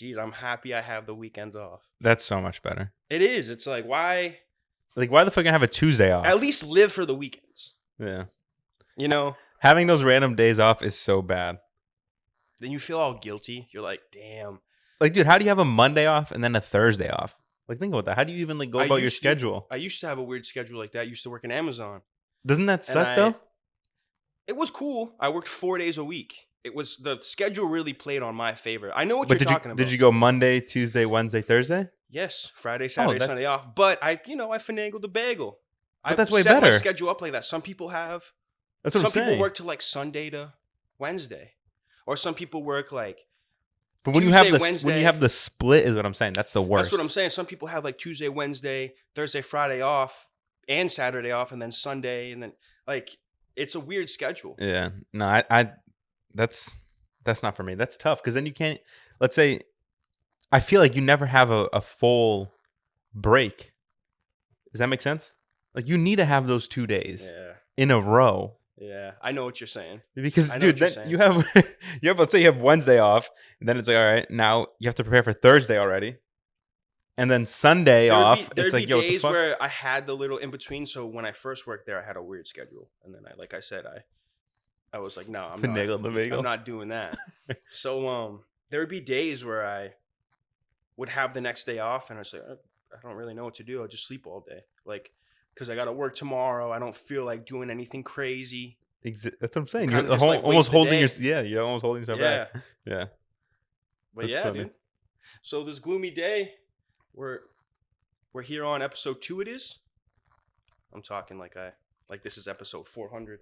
geez, I'm happy I have the weekends off. That's so much better. It is. It's like, why? Like, why the fuck gonna have a Tuesday off? At least live for the weekends. Yeah. You know? Having those random days off is so bad. Then you feel all guilty. You're like, damn. Like, dude, how do you have a Monday off and then a Thursday off? Like, think about that. How do you even like go about your schedule? I used to have a weird schedule like that. I used to work in Amazon. Doesn't that suck though? It was cool. I worked 4 days a week. It was the schedule really played on my favor. I know what you're talking about. Did you go Monday, Tuesday, Wednesday, Thursday? Yes, Friday, Saturday, Sunday off. But I finagled the bagel. But that's way set better. My schedule up like that. Some people have. That's what I'm saying. Some people work to like Sunday to Wednesday, or some people work like. But when Tuesday, when you have the split, is what I'm saying. That's the worst. That's what I'm saying. Some people have like Tuesday, Wednesday, Thursday, Friday off, and Saturday off, and then Sunday, and then like it's a weird schedule. Yeah, no, that's not for me. That's tough because then you can't. Let's say, I feel like you never have a full break. Does that make sense? Like you need to have those 2 days in a row. Yeah, I know what you're saying. Because, dude, then you have, let's say you have Wednesday off, and then it's like, all right, now you have to prepare for Thursday already. And then Sunday off, it's like, yo, what the fuck? There'd be days where I had the little in between. So when I first worked there, I had a weird schedule. And then like I said, I was like, no, I'm not doing that. So there would be days where I would have the next day off, and I was like, I don't really know what to do. I'll just sleep all day. Like, because I got to work tomorrow. I don't feel like doing anything crazy. That's what I'm saying. You're almost holding you're almost holding yourself back. Yeah. But that's funny. Dude. So this gloomy day, we're here on episode 2. It is. I'm talking like this is episode 400.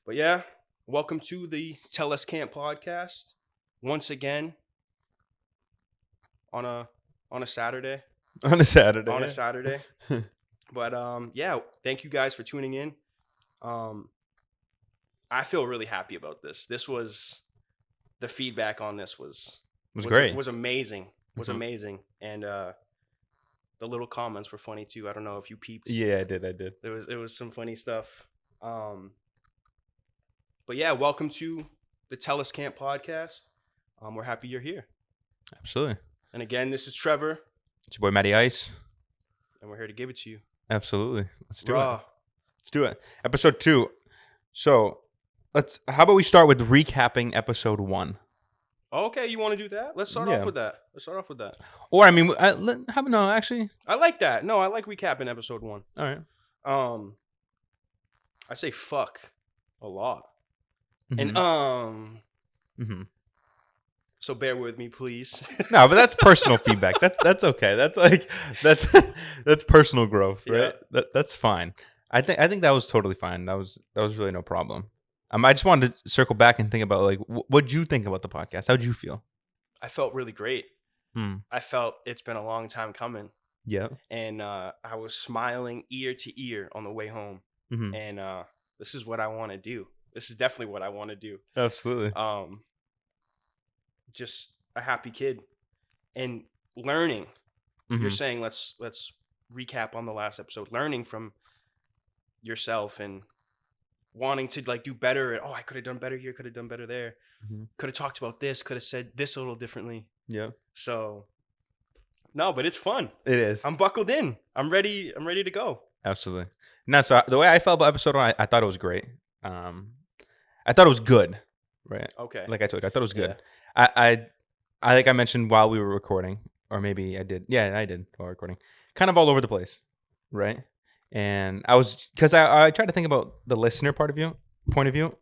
But yeah, welcome to the Tell Us Camp podcast once again on a Saturday. On a Saturday. On a Saturday. But yeah, thank you guys for tuning in. I feel really happy about this. The feedback on this was great. Was amazing. Was amazing. And the little comments were funny too. I don't know if you peeped. Yeah, I did. There was some funny stuff. But yeah, welcome to the Tell Us Camp podcast. We're happy you're here. Absolutely. And again, this is Trevor. It's your boy Matty Ice. And we're here to give it to you. Absolutely. Let's do it. Let's do it. Episode 2. So how about we start with recapping episode 1? Okay, you want to do that? Let's start off with that. Or I mean, no, actually, I like that. No, I like recapping episode 1. All right. I say fuck a lot, Mm-hmm. and Mm-hmm. So bear with me, please. No, but that's personal feedback. That's okay. That's personal growth, right? Yeah. That's fine. I think that was totally fine. That was really no problem. I just wanted to circle back and think about like what'd you think about the podcast? How'd you feel? I felt really great. I felt it's been a long time coming. Yeah. And I was smiling ear to ear on the way home. Mm-hmm. And this is what I want to do. This is definitely what I want to do. Absolutely. Just a happy kid and learning. Mm-hmm. You're saying let's recap on the last episode. Learning from yourself and wanting to like do better. I could have done better here. Could have done better there. Mm-hmm. Could have talked about this. Could have said this a little differently. Yeah. So, no, but it's fun. It is. I'm buckled in. I'm ready to go. Absolutely. No, so the way I felt about episode 1, I thought it was great. I thought it was good. Right. Okay. Like I told you, I thought it was good. Yeah. I like I mentioned while we were recording, or maybe I did. Yeah, I did while recording. Kind of all over the place, right? And because I tried to think about the listener point of view.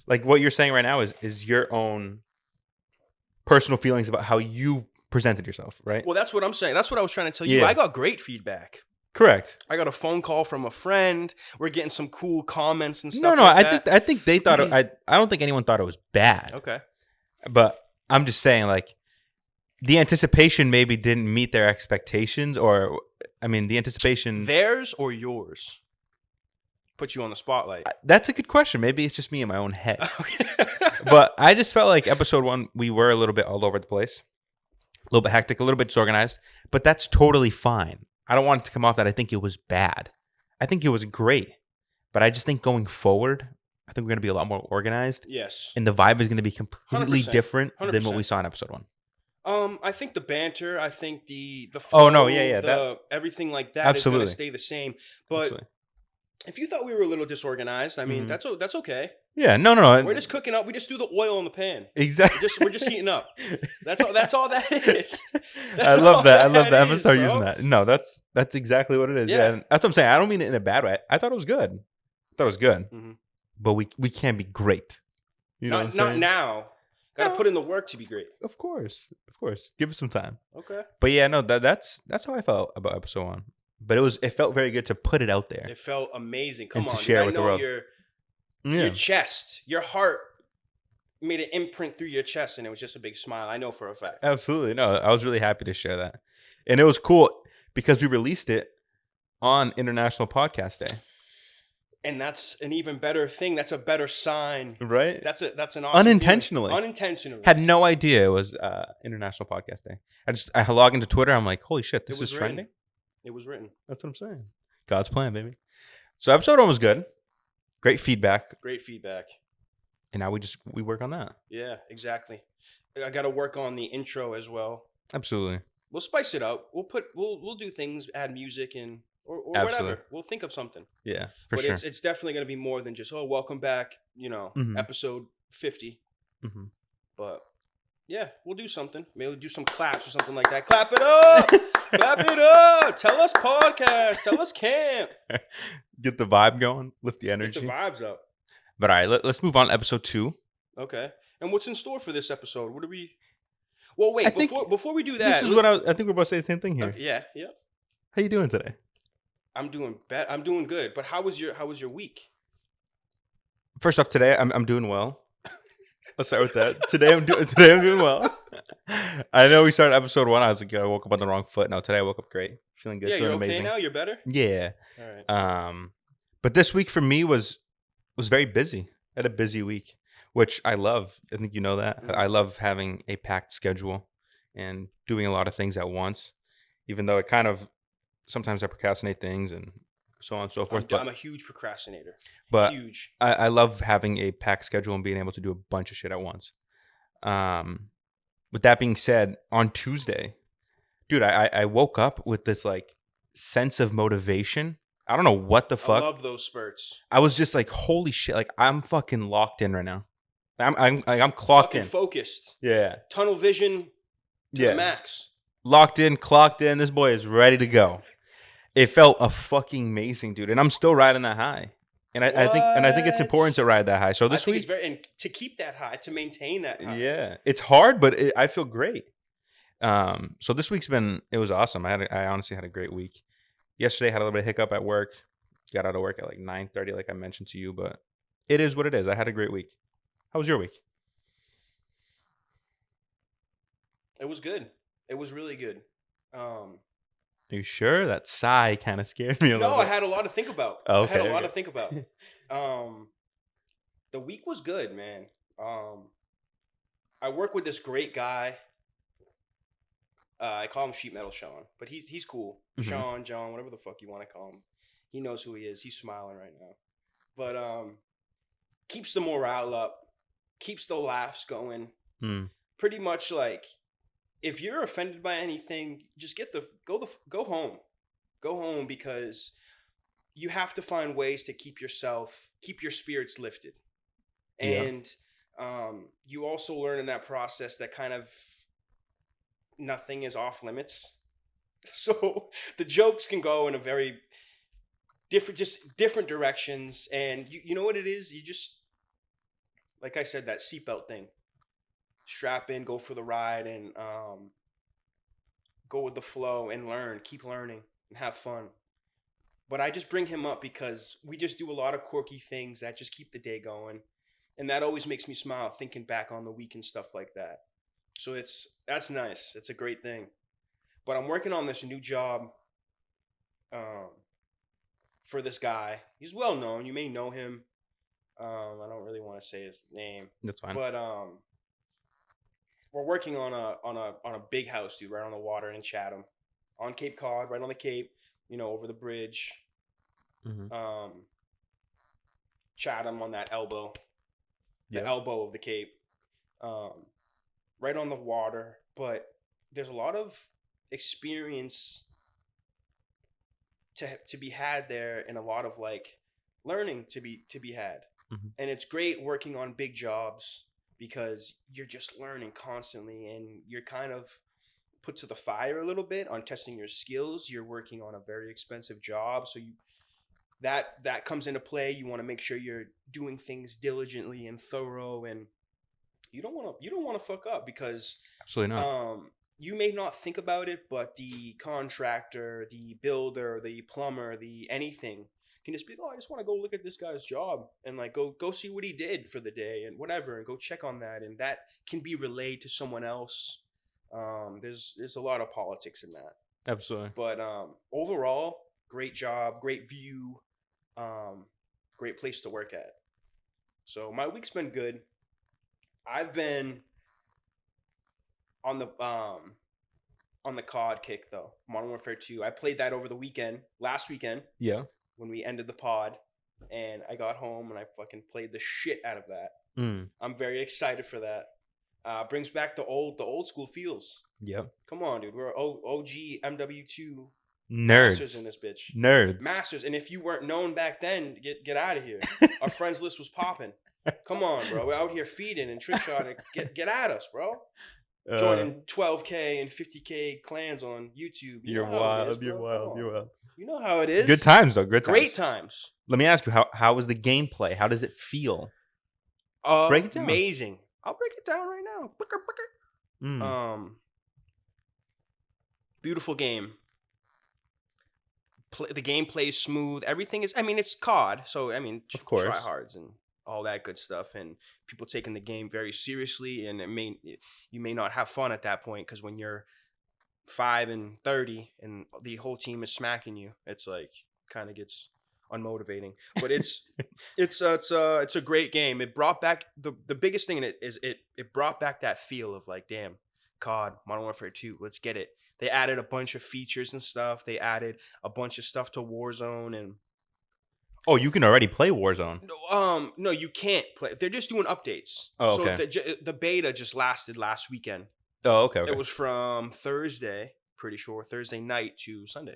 Like what you're saying right now is your own personal feelings about how you presented yourself, right? Well, that's what I'm saying. That's what I was trying to tell you. Yeah. I got great feedback. Correct. I got a phone call from a friend. We're getting some cool comments and stuff. No, I think they thought I don't think anyone thought it was bad. Okay. But I'm just saying, like, the anticipation maybe didn't meet their expectations, or I mean, the anticipation theirs or yours. Put you on the spotlight. That's a good question. Maybe it's just me in my own head. But I just felt like episode 1, we were a little bit all over the place, a little bit hectic, a little bit disorganized. But that's totally fine. I don't want it to come off that I think it was bad. I think it was great. But I just think going forward, I think we're going to be a lot more organized. Yes. And the vibe is going to be completely 100%. different 100%. than what we saw in episode 1. I think the banter, I think the flow, Oh no, yeah. everything like that is Absolutely. going to stay the same. But Absolutely. if you thought we were a little disorganized, I mean, that's okay. Yeah, no. We're just cooking up. We just threw the oil in the pan. Exactly. We're just heating up. That's all. That's all that is. I love that. I love that. I'm gonna start bro. using that. No, that's exactly what it is. Yeah, and that's what I'm saying. I don't mean it in a bad way. I thought it was good. Mm-hmm. But we can't be great. You know what I'm saying? Not now. Got to put in the work to be great. Of course. Give it some time. Okay. But yeah, no, that's how I felt about episode 1. But it felt very good to put it out there. It felt amazing. Come and on, to share dude. with the world. Your chest, your heart made an imprint through your chest, and it was just a big smile. I know for a fact. Absolutely. No, I was really happy to share that. And it was cool because we released it on International Podcast Day. And that's an even better thing. That's a better sign. Right? That's an awesome Unintentionally. feeling. Unintentionally. Had no idea it was International Podcast Day. I log into Twitter. I'm like, holy shit, this is trending? It was written. That's what I'm saying. God's plan, baby. So episode 1 was good. Great feedback. And now we work on that. Yeah, exactly. I got to work on the intro as well. Absolutely. We'll spice it up. We'll do things, add music and or whatever. We'll think of something. Yeah, for sure. But it's definitely going to be more than just, welcome back, episode 50. Mm-hmm. But yeah, we'll do something. Maybe we'll do some claps or something like that. Clap it up. Clap it up. Tell us podcast. Tell us camp. Get the vibe going. Lift the energy. Get the vibes up. But all right, let's move on to episode 2. Okay. And what's in store for this episode? What are we... Well, wait. Before we do that... This is what I think we're both saying the same thing here. Okay, yeah. How you doing today? I'm doing good. But how was your week? First off, today I'm doing well. Let's start with that. Today I'm doing well. I know we started episode 1. I was like, I woke up on the wrong foot. No, today I woke up great. Feeling good. Yeah, feeling you're okay amazing. now? You're better? Yeah. All right. But this week for me was very busy. I had a busy week, which I love. I think you know that. Mm-hmm. I love having a packed schedule and doing a lot of things at once, even though it kind of sometimes I procrastinate things and so on and so forth. I'm a huge procrastinator. But huge. I love having a packed schedule and being able to do a bunch of shit at once. With that being said, on Tuesday, dude, I woke up with this like sense of motivation. I don't know what the fuck. I love those spurts. I was just like, holy shit! Like I'm fucking locked in right now. I'm clocked in. Focused. Yeah. Tunnel vision to the max. Locked in, clocked in. This boy is ready to go. It felt a fucking amazing, dude, and I'm still riding that high. And I think it's important to ride that high. So this week, and to keep that high, to maintain that high. Yeah, it's hard, but I feel great. So this week's it was awesome. I honestly had a great week. Yesterday I had a little bit of hiccup at work. Got out of work at like 9:30, like I mentioned to you, but it is what it is. I had a great week. How was your week? It was good. It was really good. Are you sure? That sigh kind of scared me a little bit. No, I had a lot to think about. Okay, I had a lot to think about. The week was good, man. I work with this great guy. I call him Sheet Metal Sean, but he's cool. Mm-hmm. Sean, John, whatever the fuck you want to call him. He knows who he is. He's smiling right now. But keeps the morale up, keeps the laughs going. Pretty much like, if you're offended by anything, just go home. Go home, because you have to find ways to keep your spirits lifted. And you also learn in that process that kind of nothing is off limits. So the jokes can go in a very different directions. And you know what it is? You just, like I said, that seatbelt thing. Strap in, go for the ride, and go with the flow and keep learning and have fun. But I just bring him up because we just do a lot of quirky things that just keep the day going. And that always makes me smile thinking back on the week and stuff like that. So that's nice. It's a great thing. But I'm working on this new job for this guy. He's well known. You may know him. I don't really want to say his name. That's fine. But we're working on a big house, dude, right on the water in Chatham, on Cape Cod, right on the Cape. Over the bridge. Mm-hmm. Chatham on that elbow, the elbow of the Cape. Right on the water, but there's a lot of experience to be had there, and a lot of like learning to be had. And it's great working on big jobs because you're just learning constantly, and you're kind of put to the fire a little bit on testing your skills. You're working on a very expensive job, so that comes into play. You want to make sure you're doing things diligently and thorough, and you don't want to fuck up, because absolutely not. You may not think about it, but the contractor, the builder, the plumber, the anything can just be, oh, I just want to go look at this guy's job and like go see what he did for the day and whatever, and go check on that, and that can be relayed to someone else. There's a lot of politics in that. Absolutely. But overall, great job, great view, great place to work at. So my week's been good. I've been on the COD kick though. Modern Warfare 2. I played that over the weekend, last weekend. Yeah. When we ended the pod, and I got home and I fucking played the shit out of that. I'm very excited for that. Brings back the old school feels. Yep. Come on, dude. We're OG MW2 nerds masters in this bitch. Nerds. Masters. And if you weren't known back then, get out of here. Our friends list was popping. Come on, bro. We're out here feeding and trick shotting. Get at us, bro. Joining 12K and 50K clans on YouTube. You're wild. You're wild. You know how it is. Good times, though. Great times. Let me ask you, how was the gameplay? How does it feel? Break it down. Amazing. I'll break it down right now. Beautiful game. The game plays smooth. Everything is. I mean, it's COD, so I mean, of course, tryhards and all that good stuff, and people taking the game very seriously. And you may not have fun at that point, because when you're 5 and 30 and the whole team is smacking you, it's like kind of gets unmotivating. But it's a great game. It brought back the biggest thing in it is it brought back that feel of like, damn, COD, Modern Warfare 2, let's get it. They added a bunch of features and stuff. They added a bunch of stuff to Warzone. And oh, you can already play Warzone. No, you can't play. They're just doing updates. Oh, okay. So the beta just lasted last weekend. Oh, okay. It was from Thursday, pretty sure, Thursday night to Sunday.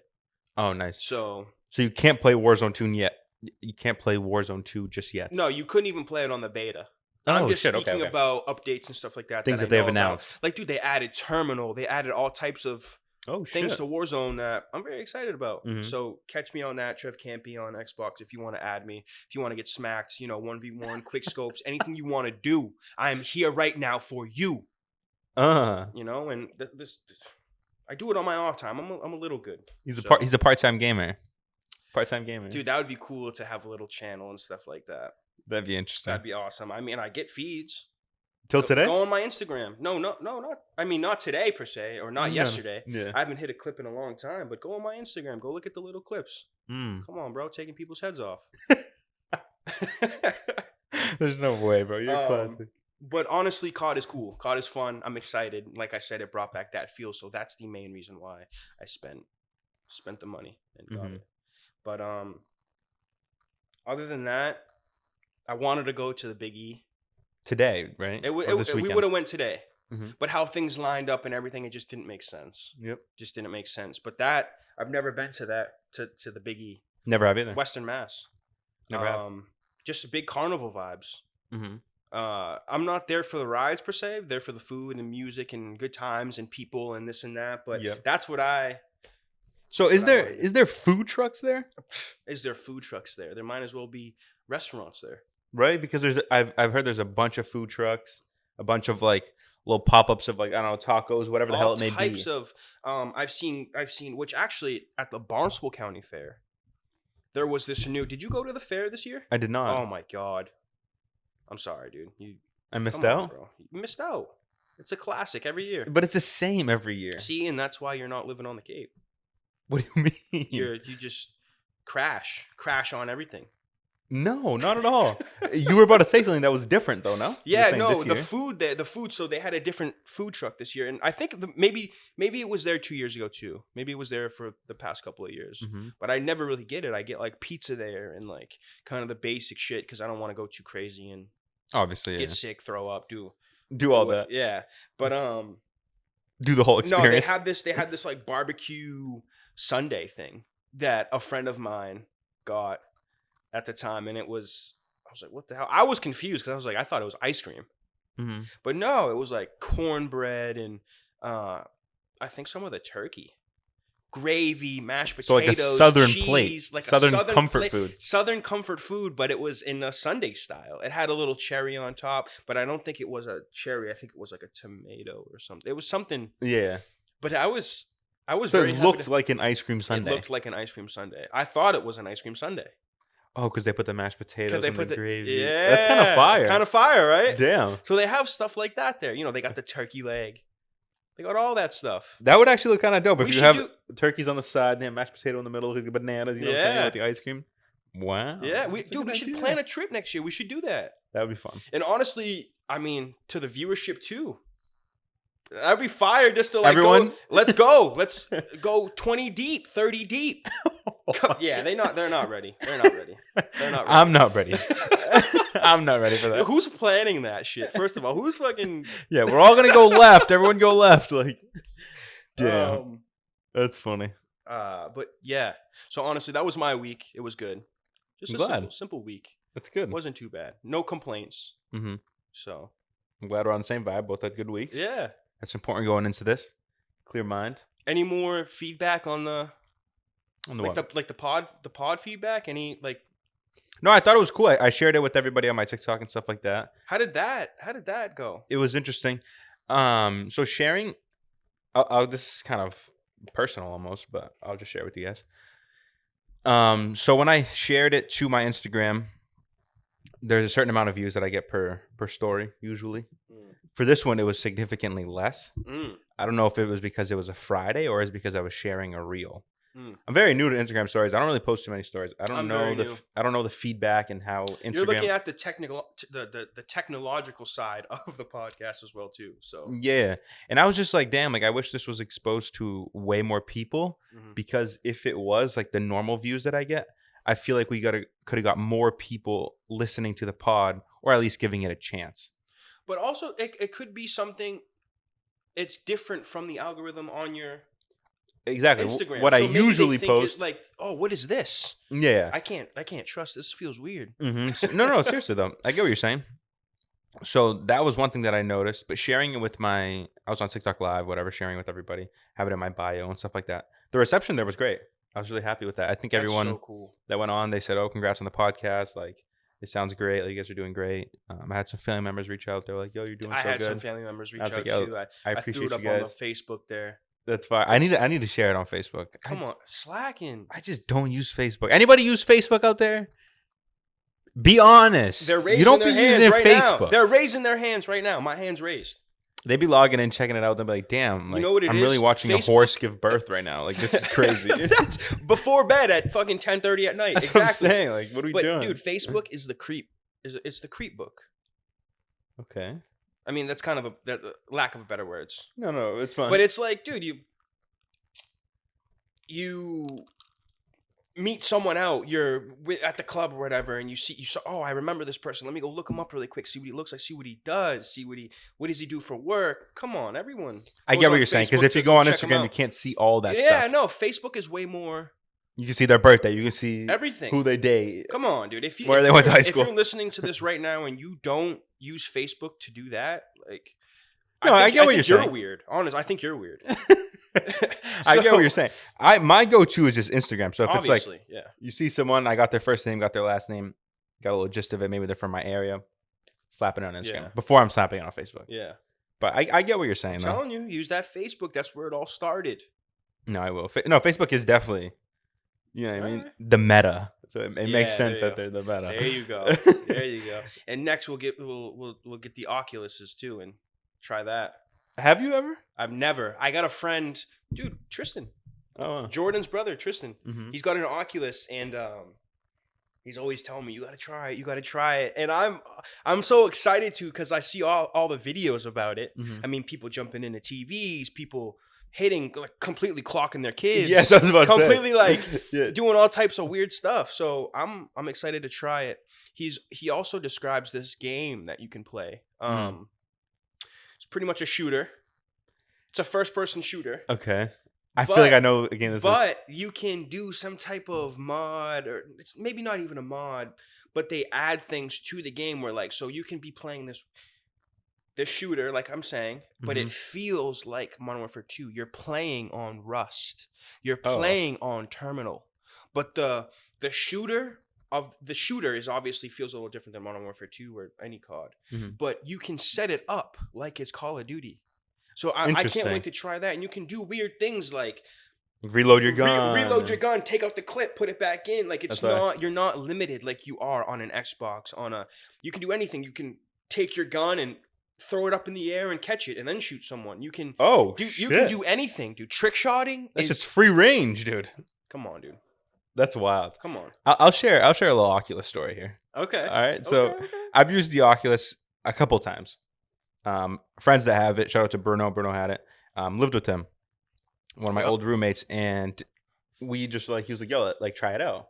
Oh, nice. So you can't play Warzone 2 yet. You can't play Warzone 2 just yet. No, you couldn't even play it on the beta. Oh, I'm just shit. speaking about updates and stuff like that. Things that they have announced. Like, dude, they added Terminal. They added all types of things to Warzone that I'm very excited about. Mm-hmm. So catch me on that. Trev Campy on Xbox if you want to add me. If you want to get smacked, 1v1, quick scopes, anything you want to do. I am here right now for you. And this I do it on my off time. I'm a little good. He's a part-time gamer. Part-time gamer. Dude, that would be cool to have a little channel and stuff like that. That'd be interesting. That'd be awesome. I mean, I get feeds. Till today? Go on my Instagram. No, not. I mean, not today per se, or not yesterday. Yeah. I haven't hit a clip in a long time, but go on my Instagram. Go look at the little clips. Come on, bro. Taking people's heads off. There's no way, bro. You're classic. But honestly, COD is cool. COD is fun. I'm excited. Like I said, it brought back that feel. So that's the main reason why I spent the money and got it. But other than that, I wanted to go to the Big E today, right? We would have went today, but how things lined up and everything, it just didn't make sense. Yep, just didn't make sense. But that I've never been to that to the Big E. Never have either. Western Mass. Never have. Just big carnival vibes. I'm not there for the rides per se. I'm there for the food and music and good times and people and this and that. But that's what I. So is there food trucks there? Is there food trucks there? There might as well be restaurants there. Right, because I've heard there's a bunch of food trucks, a bunch of like little pop-ups of like, I don't know, tacos, whatever the hell it may be. All types of I've seen which actually at the Barnstable County Fair there was this new. Did you go to the fair this year? I did not. Oh my god. I'm sorry, dude. I missed out? Bro. You missed out. It's a classic every year. But it's the same every year. See, and that's why you're not living on the Cape. What do you mean? You just crash on everything. No, not at all. You were about to say something that was different, though, no? Yeah, no, the food. So they had a different food truck this year, and I think maybe it was there 2 years ago too. Maybe it was there for the past couple of years, but I never really get it. I get like pizza there and like kind of the basic shit because I don't want to go too crazy and obviously get sick, throw up, do all that. Yeah, but do the whole experience. No, they had this like barbecue sundae thing that a friend of mine got at the time, and I was like, what the hell? I was confused because I was like, I thought it was ice cream, but no, it was like cornbread and I think some of the turkey, gravy, mashed potatoes, so like a southern cheese, plate, like southern a southern comfort food, southern comfort food. But it was in a sundae style. It had a little cherry on top, but I don't think it was a cherry. I think it was like a tomato or something. It was something. Yeah, but I was so very it happy looked like an ice cream sundae. It looked like an ice cream sundae. I thought it was an ice cream sundae. Oh, because they put the mashed potatoes in the gravy. Yeah, that's kind of fire. Kind of fire, right? Damn. So they have stuff like that there. You know, they got the turkey leg. They got all that stuff. That would actually look kind of dope if you have turkeys on the side and mashed potato in the middle, the bananas, you know what I'm saying, with the ice cream. Wow. Yeah, we should plan a trip next year. We should do that. That would be fun. And honestly, I mean, to the viewership too. That'd be fire just to like everyone. Let's go. Let's go 20 deep, 30 deep. Yeah, they're not ready. They're not ready. I'm not ready. I'm not ready for that. Who's planning that shit? First of all, who's fucking? Yeah, we're all gonna go left. Everyone go left. Like, damn, that's funny. But yeah. So honestly, that was my week. It was good. Just a simple week. That's good. It wasn't too bad. No complaints. Mm-hmm. So I'm glad we're on the same vibe. Both had good weeks. Yeah. That's important going into this. Clear mind. Any more feedback on the the pod feedback? Any like? No, I thought it was cool. I shared it with everybody on my TikTok and stuff like that. How did that go? It was interesting. So sharing, this is kind of personal almost, but I'll just share it with you guys. So when I shared it to my Instagram, there's a certain amount of views that I get per story usually. For this one, it was significantly less. I don't know if it was because it was a Friday or it's because I was sharing a reel. I'm very new to Instagram stories. I don't really post too many stories. I don't know the feedback and how Instagram. You're looking at the technological side of the podcast as well too. So yeah, and I was just like, damn, like I wish this was exposed to way more people because if it was like the normal views that I get, I feel like we could have got more people listening to the pod or at least giving it a chance. But also, it could be something. It's different from the algorithm on your Instagram. What so I usually post is like, oh, what is this? Yeah, I can't trust this. Feels weird. No, seriously though, I get what you're saying. So that was one thing that I noticed. But sharing it with I was on TikTok Live, whatever, sharing it with everybody, have it in my bio and stuff like that. The reception there was great. I was really happy with that. I think everyone that went on, they said, "Oh, congrats on the podcast! Like, it sounds great. Like, you guys are doing great." I had some family members reach out. They're like, "Yo, you're doing so good." I had some family members reach out too. I appreciate threw it up you guys. On the Facebook there. That's fine. I need to share it on Facebook. Come on, slacking. I just don't use Facebook. Anybody use Facebook out there? Be honest. They're raising you don't their be hands using right Facebook. Now. They're raising their hands right now. My hand's raised. They be logging in, checking it out. They'll be like, "Damn, like, you know what it I'm is? really watching Facebook, a horse give birth right now. Like, this is crazy." That's before bed at fucking 10:30 at night. That's exactly. what I'm saying. Like, what are we doing? Dude, Facebook is the creep. It's the creep book. Okay. I mean, that's kind of a lack of better words. No, it's fine. But it's like, dude, you meet someone out, you're at the club or whatever, and you saw, oh, I remember this person. Let me go look him up really quick, see what he looks like, see what he does, what does he do for work. Come on, everyone. I get what you're saying, because if you go on Instagram, you can't see all that stuff. Yeah, no, Facebook is way more. You can see their birthday. You can see everything. Who they date. Come on, dude. Where they went to high school. If you're listening to this right now and you don't use Facebook to do that, like, no, I get what you're saying. You're weird. Honest, I think you're weird. I get what you're saying. My go-to is just Instagram. So if it's like, yeah, you see someone, I got their first name, got their last name, got a little gist of it. Maybe they're from my area. Slapping it on Instagram before I'm slapping it on Facebook. Yeah, but I get what you're saying. I'm telling you, use that Facebook. That's where it all started. No, I will. No, Facebook is definitely. You know what I mean? The meta. So it makes sense that they're the meta. There you go. There you go. And next we'll get the Oculuses too and try that. Have you ever? I've never. I got a friend, dude, Tristan. Oh, wow. Jordan's brother, Tristan. Mm-hmm. He's got an Oculus and he's always telling me, you gotta try it. And I'm so excited to because I see all the videos about it. Mm-hmm. I mean, people jumping into TVs, people hitting, like, completely clocking their kids. Yes, I was about to say. Completely like doing all types of weird stuff. So I'm excited to try it. He also describes this game that you can play. It's pretty much a shooter. It's a first-person shooter. Okay. I feel like I know a game this is. But you can do some type of mod, or it's maybe not even a mod, but they add things to the game where, like, so you can be playing this shooter, like I'm saying, but it feels like Modern Warfare 2. You're playing on Rust. You're playing on Terminal. But the shooter is obviously feels a little different than Modern Warfare 2 or any COD. But you can set it up like it's Call of Duty. So I can't wait to try that. And you can do weird things like reload your gun. Reload your gun, take out the clip, put it back in. Like you're not limited like you are on an Xbox. You can do anything. You can take your gun and throw it up in the air and catch it and then shoot someone. You can you can do anything, dude. Trick shotting. That's just free range, dude. Come on, dude. That's wild. Come on. I'll share a little Oculus story here. Okay. All right. So I've used the Oculus a couple times. Friends that have it, shout out to Bruno. Bruno had it. Lived with him, one of my old roommates, and we just he was like, "Yo, like try it out."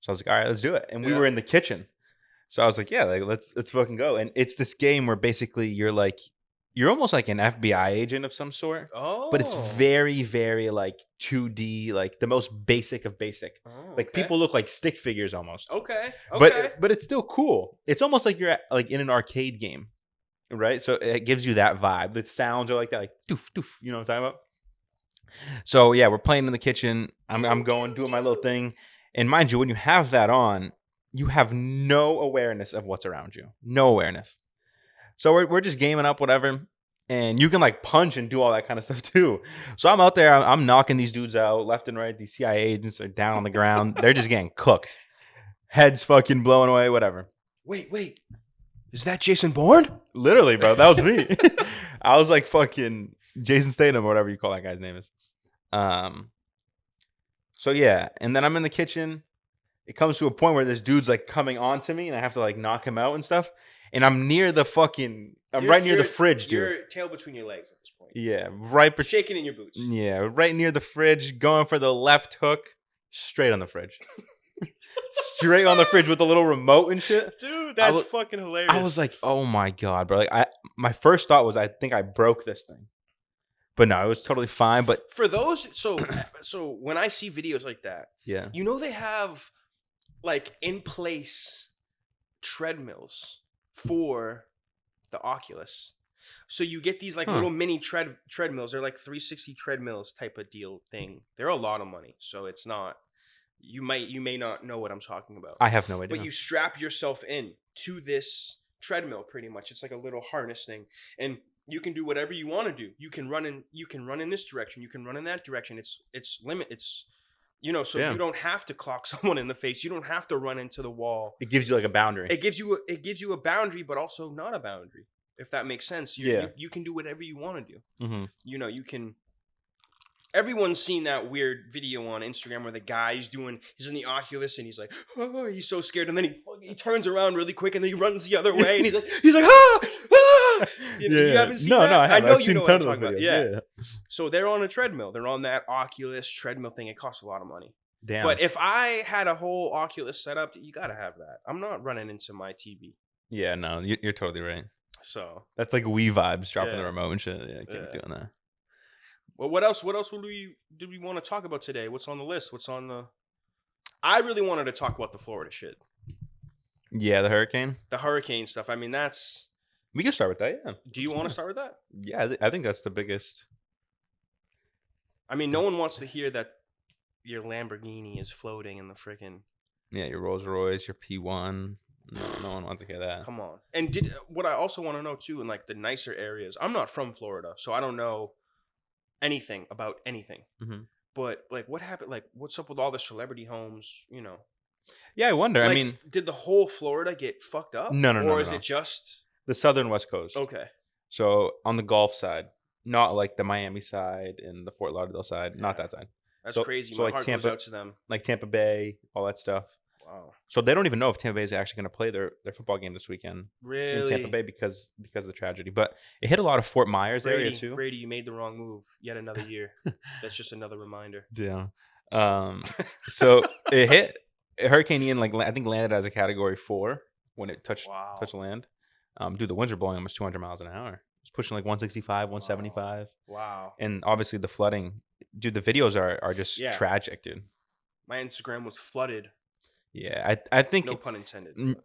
So I was like, "All right, let's do it." And we were in the kitchen, so I was like, "Yeah, like let's fucking go." And it's this game where basically you're almost like an FBI agent of some sort. Oh. But it's very, very like 2D, like the most basic of basic. Oh, like people look like stick figures almost. Okay. But it's still cool. It's almost like you're like in an arcade game. Right, so it gives you that vibe. The sounds are like that, like doof doof. You know what I'm talking about? So yeah, we're playing in the kitchen. I'm going doing my little thing, and mind you, when you have that on, you have no awareness of what's around you. No awareness. So we're just gaming up, whatever, and you can like punch and do all that kind of stuff too. So I'm out there, I'm knocking these dudes out left and right. These CIA agents are down on the ground. They're just getting cooked. Heads fucking blowing away, whatever. Wait. Is that Jason Bourne? Literally, bro. That was me. I was like fucking Jason Statham or whatever you call that guy's name is. So yeah, and then I'm in the kitchen. It comes to a point where this dude's like coming on to me and I have to like knock him out and stuff. And I'm near the fucking right near the fridge, dude. Your tail between your legs at this point. Yeah, shaking in your boots. Yeah, right near the fridge, going for the left hook, straight on the fridge. Straight on the fridge with the little remote and shit. Dude, that's fucking hilarious. I was like, oh my God, bro. Like my first thought was I think I broke this thing. But no, it was totally fine. But for those, so when I see videos like that, yeah, you know they have like in place treadmills for the Oculus. So you get these like little mini treadmills. They're like 360 treadmills type of deal thing. They're a lot of money. So it's not. You may not know what I'm talking about. I have no idea. But you strap yourself in to this treadmill pretty much. It's like a little harness thing. And you can do whatever you want to do. You can run in this direction, you can run in that direction. It's so you don't have to clock someone in the face. You don't have to run into the wall. It gives you like a boundary. It gives you a boundary, but also not a boundary. If that makes sense. You can do whatever you want to do. Mm-hmm. You can. Everyone's seen that weird video on Instagram where the guy's he's in the Oculus and he's like, oh, he's so scared, and then he turns around really quick and then he runs the other way and he's like, ah! You haven't seen that? No, I haven't. I know I've you know what I'm seen talking about. Yeah. So they're on a treadmill. They're on that Oculus treadmill thing. It costs a lot of money. Damn. But if I had a whole Oculus set up, you gotta have that. I'm not running into my TV. Yeah, no, you're totally right. So that's like Wii vibes, dropping the remote and shit. Yeah, I can't be doing that. Well, what else did we want to talk about today? What's on the list? I really wanted to talk about the Florida shit. Yeah, the hurricane. The hurricane stuff. I mean, we can start with that, yeah. Do you want to start with that? Yeah, I think that's the biggest. I mean, no one wants to hear that your Lamborghini is floating in the freaking... Yeah, your Rolls Royce, your P1. No one wants to hear that. Come on. And what I also want to know, too, in like the nicer areas... I'm not from Florida, so I don't know anything about anything. Mm-hmm. But like, what happened? Like, what's up with all the celebrity homes? Yeah, I wonder. Like, I mean, did the whole Florida get fucked up? No. Or is it just the southern West Coast? Okay. So on the Gulf side, not like the Miami side and the Fort Lauderdale side, not that side. That's crazy. My heart goes out to them. Like Tampa Bay, all that stuff. Wow. So they don't even know if Tampa Bay is actually going to play their football game this weekend. Really? In Tampa Bay because of the tragedy. But it hit a lot of Fort Myers area too. Brady, you made the wrong move. Yet another year. That's just another reminder. Yeah. So it hit Hurricane Ian, like I think landed as a Category 4 when it touched land. Dude, the winds were blowing almost 200 miles an hour. It's pushing like 165, 175. Wow. And obviously the flooding, dude. The videos are just tragic, dude. My Instagram was flooded. Yeah, I think no pun intended.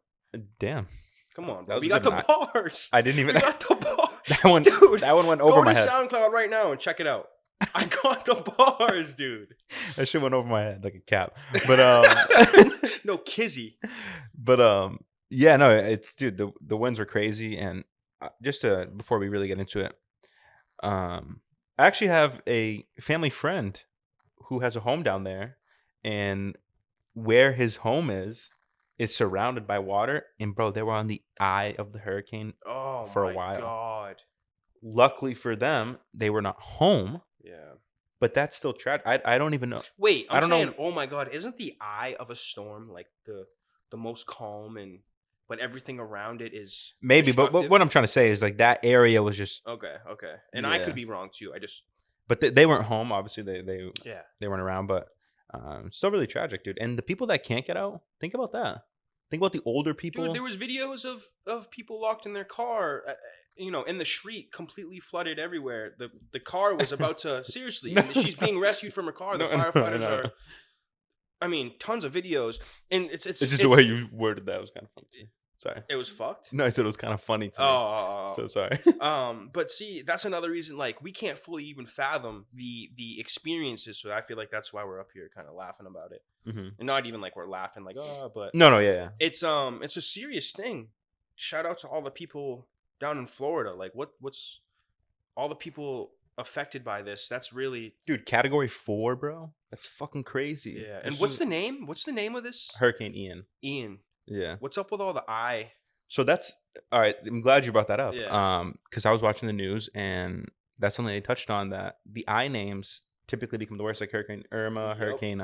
Damn. Come on, bro. We got the bars. I didn't even. We got the bars. Dude, that one went over my head. Go to SoundCloud right now and check it out. I got the bars, dude. That shit went over my head like a cap. But no kizzy. But yeah, no, it's dude. The winds were crazy, and just before we really get into it, I actually have a family friend who has a home down there, and where his home is surrounded by water. And bro, they were on the eye of the hurricane for a while. God. Luckily for them, they were not home. Yeah. But that's still tragic. I don't even know. Wait, I don't know. Oh my God, isn't the eye of a storm like the most calm but everything around it is maybe, but what I'm trying to say is like that area was just okay. And I could be wrong too. But they weren't home. Obviously, they weren't around. But still really tragic, dude. And the people that can't get out, think about that. Think about the older people. Dude, there was videos of people locked in their car, in the street, completely flooded everywhere. The car was about to seriously. She's being rescued from her car. The firefighters are. I mean, tons of videos, and it's just the way you worded that was kind of funny. Sorry. It was fucked? No, I said it was kind of funny to me. So sorry. But see, that's another reason, like, we can't fully even fathom the experiences, so I feel like that's why we're up here kind of laughing about it. Mm-hmm. And not even like we're laughing like, but... No, yeah. It's a serious thing. Shout out to all the people down in Florida. Like, what's... All the people affected by this, that's really... Dude, Category 4, bro? That's fucking crazy. Yeah. And what's the name? What's the name of this? Hurricane Ian. Yeah. What's up with all the eye? So that's all right. I'm glad you brought that up. Yeah. Because I was watching the news and that's something they touched on, that the I names typically become the worst, like Hurricane Irma, Hurricane.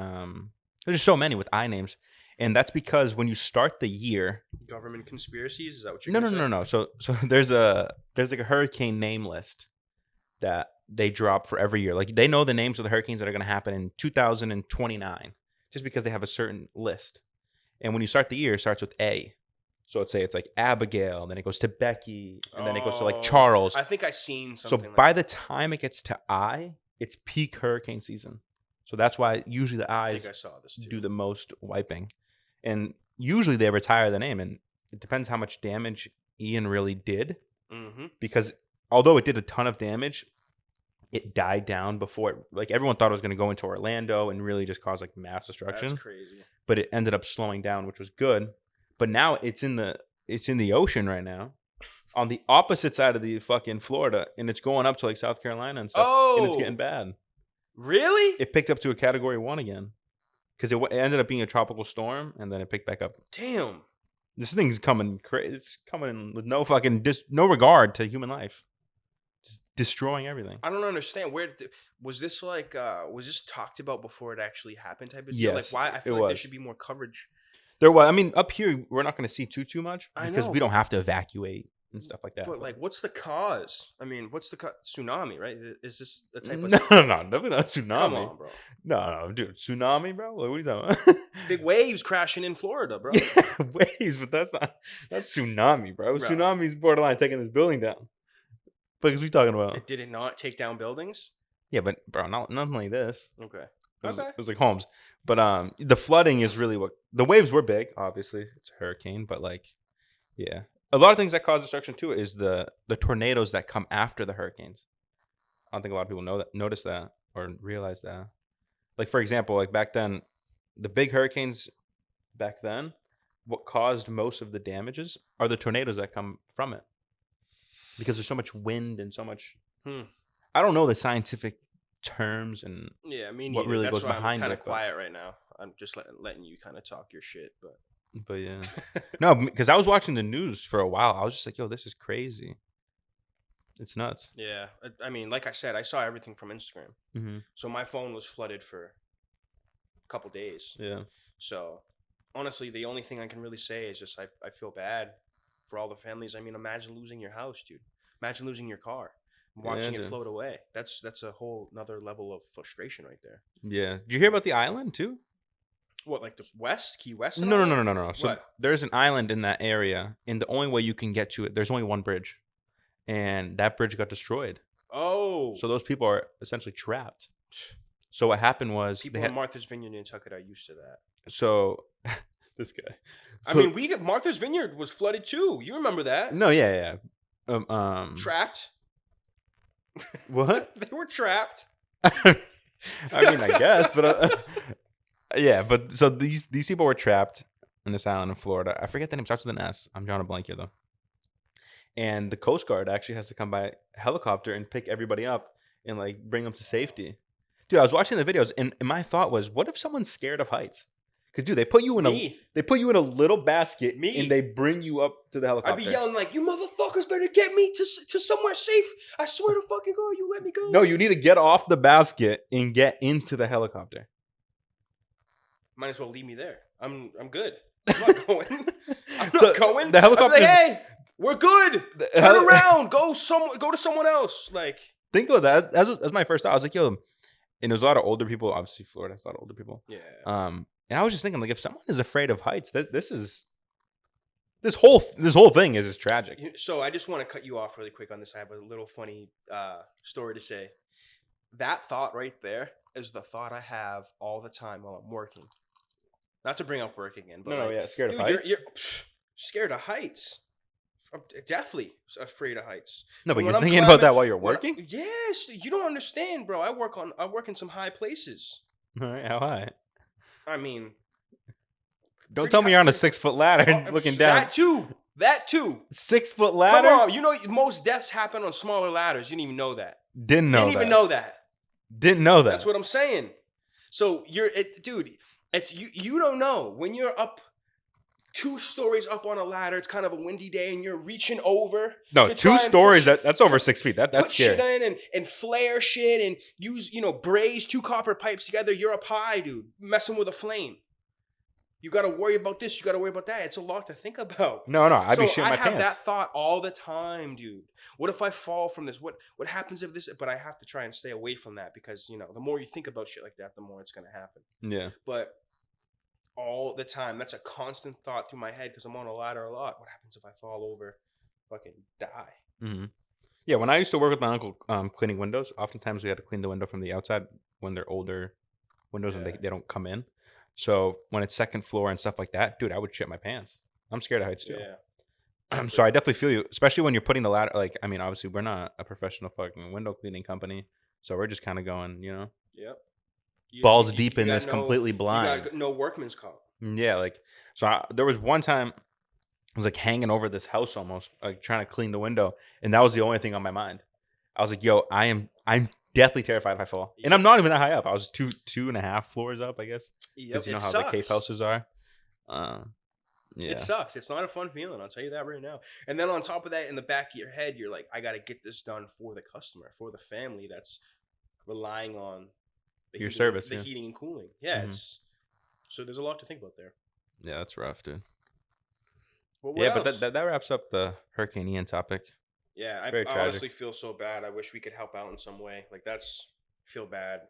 There's just so many with I names, and that's because when you start the year, government conspiracies. Is that what you're? No. So there's like a hurricane name list that they drop for every year. Like they know the names of the hurricanes that are going to happen in 2029, just because they have a certain list. And when you start the year, it starts with A. So let's say it's like Abigail, and then it goes to Becky, and then it goes to like Charles. I think I've seen something. So by the time it gets to I, it's peak hurricane season. So that's why usually the I's do the most wiping. And usually they retire the name. And it depends how much damage Ian really did. Mm-hmm. Because although it did a ton of damage, it died down before it, like everyone thought it was going to go into Orlando and really just cause like mass destruction. That's crazy. But it ended up slowing down, which was good. But now it's in the ocean right now, on the opposite side of the fucking Florida, and it's going up to like South Carolina and stuff. And it's getting bad. Really? It picked up to a Category 1 again, because it ended up being a tropical storm, and then it picked back up. Damn. This thing's coming crazy. It's coming with no fucking no regard to human life. Just destroying everything. I don't understand. Was this like was this talked about before it actually happened type of deal? Yes, like why I feel like there should be more coverage. There was. I mean, up here we're not going to see too much because we don't have to evacuate and stuff like that. But like, what's the cause? I mean, what's the tsunami? Right? Is this the type of no, definitely not tsunami. Come on, bro. No, dude, tsunami, bro. What are you talking about? Big waves crashing in Florida, bro. Yeah, waves, but that's tsunami, bro. Tsunami's borderline taking this building down. Because we talking about? Did it not take down buildings? Yeah, but bro, nothing like this. Okay. It was like homes. But the flooding is really what the waves were big. Obviously, it's a hurricane, but like, yeah, a lot of things that cause destruction too is the tornadoes that come after the hurricanes. I don't think a lot of people notice that or realize that. Like for example, like back then, the big hurricanes back then, what caused most of the damages are the tornadoes that come from it, because there's so much wind and so much. I don't know the scientific terms and what really goes behind it. I'm kind of quiet right now. I'm just letting you kind of talk your shit, but yeah, no, because I was watching the news for a while. I was just like, yo, this is crazy. It's nuts. Yeah, I mean, like I said, I saw everything from Instagram. Mm-hmm. So my phone was flooded for a couple days. Yeah. So honestly, the only thing I can really say is just I feel bad for all the families. I mean, imagine losing your house, dude. Imagine losing your car. Watching it float away. That's a whole nother level of frustration right there. Yeah. Did you hear about the island too? What, like the Key West? No. So there's an island in that area, and the only way you can get to it, there's only one bridge, and that bridge got destroyed. Oh. So those people are essentially trapped. So what happened was people in Martha's Vineyard, Nantucket are used to that. So this guy. So, I mean, Martha's Vineyard was flooded too. You remember that? No, yeah. Trapped. What? They were trapped. I mean, I guess, but yeah. But so these people were trapped in this island in Florida. I forget the name. Starts with an S. I'm drawing a blank here though. And the Coast Guard actually has to come by helicopter and pick everybody up and like bring them to safety. Dude, I was watching the videos and my thought was, what if someone's scared of heights? Because dude, they put you in a little basket and they bring you up to the helicopter. I'd be yelling like, "You motherfuckers better get me to somewhere safe! I swear to fucking God, you let me go." No, you need to get off the basket and get into the helicopter. Might as well leave me there. I'm good. I'm not going. I'm not going. The helicopter. Like, hey, we're good. Turn around. Go to someone else. Like, think of that. That's my first thought. I was like, yo. And there's a lot of older people. Obviously, Florida has a lot of older people. Yeah. And I was just thinking, like, if someone is afraid of heights, this whole thing is tragic. So I just want to cut you off really quick on this. I have a little funny story to say. That thought right there is the thought I have all the time while I'm working. Not to bring up work again, but scared of heights. You're scared of heights. I'm definitely afraid of heights. No, but you're thinking about that while you're working? Yes, you don't understand, bro. I work in some high places. All right, how high? I mean, don't tell me you're on a 6-foot ladder looking down. That too. 6-foot ladder? Come on, you know most deaths happen on smaller ladders. You didn't even know that. Didn't even know that. That's what I'm saying. So dude. It's you don't know when you're up 2 stories up on a ladder. It's kind of a windy day, and you're reaching over. No, 2 stories. That's over 6 feet. That's scary. Put shit in and flare shit and use braze 2 copper pipes together. You're up high, dude, messing with a flame. You got to worry about this. You got to worry about that. It's a lot to think about. No, I'd be shitting my pants. I have that thought all the time, dude. What if I fall from this? What happens if this? But I have to try and stay away from that because the more you think about shit like that, the more it's gonna happen. Yeah. But all the time, that's a constant thought through my head because I'm on a ladder a lot. What happens if I fall over? Fucking die. Mm-hmm. Yeah. When I used to work with my uncle cleaning windows, oftentimes we had to clean the window from the outside when they're older windows and they don't come in. So when it's second floor and stuff like that, dude, I would shit my pants. I'm scared of heights too. Yeah. So I definitely feel you, especially when you're putting the ladder. Like, I mean, obviously we're not a professional fucking window cleaning company, so we're just kind of going, Yep. Balls deep in this, completely blind. You got no workman's comp. Yeah, like so. There was one time I was like hanging over this house almost, like trying to clean the window, and that was the only thing on my mind. I was like, "Yo, I'm deathly terrified if I fall," and I'm not even that high up. I was 2.5 floors up, I guess. Because you know how the cave houses are. Yeah. It sucks. It's not a fun feeling. I'll tell you that right now. And then on top of that, in the back of your head, you're like, I got to get this done for the customer, for the family that's relying on your service, the heating and cooling. Yeah. Mm-hmm. So there's a lot to think about there. Yeah, that's rough, dude. Well, but that wraps up the Hurricane Ian topic. Yeah, I honestly feel so bad. I wish we could help out in some way. Like I feel bad.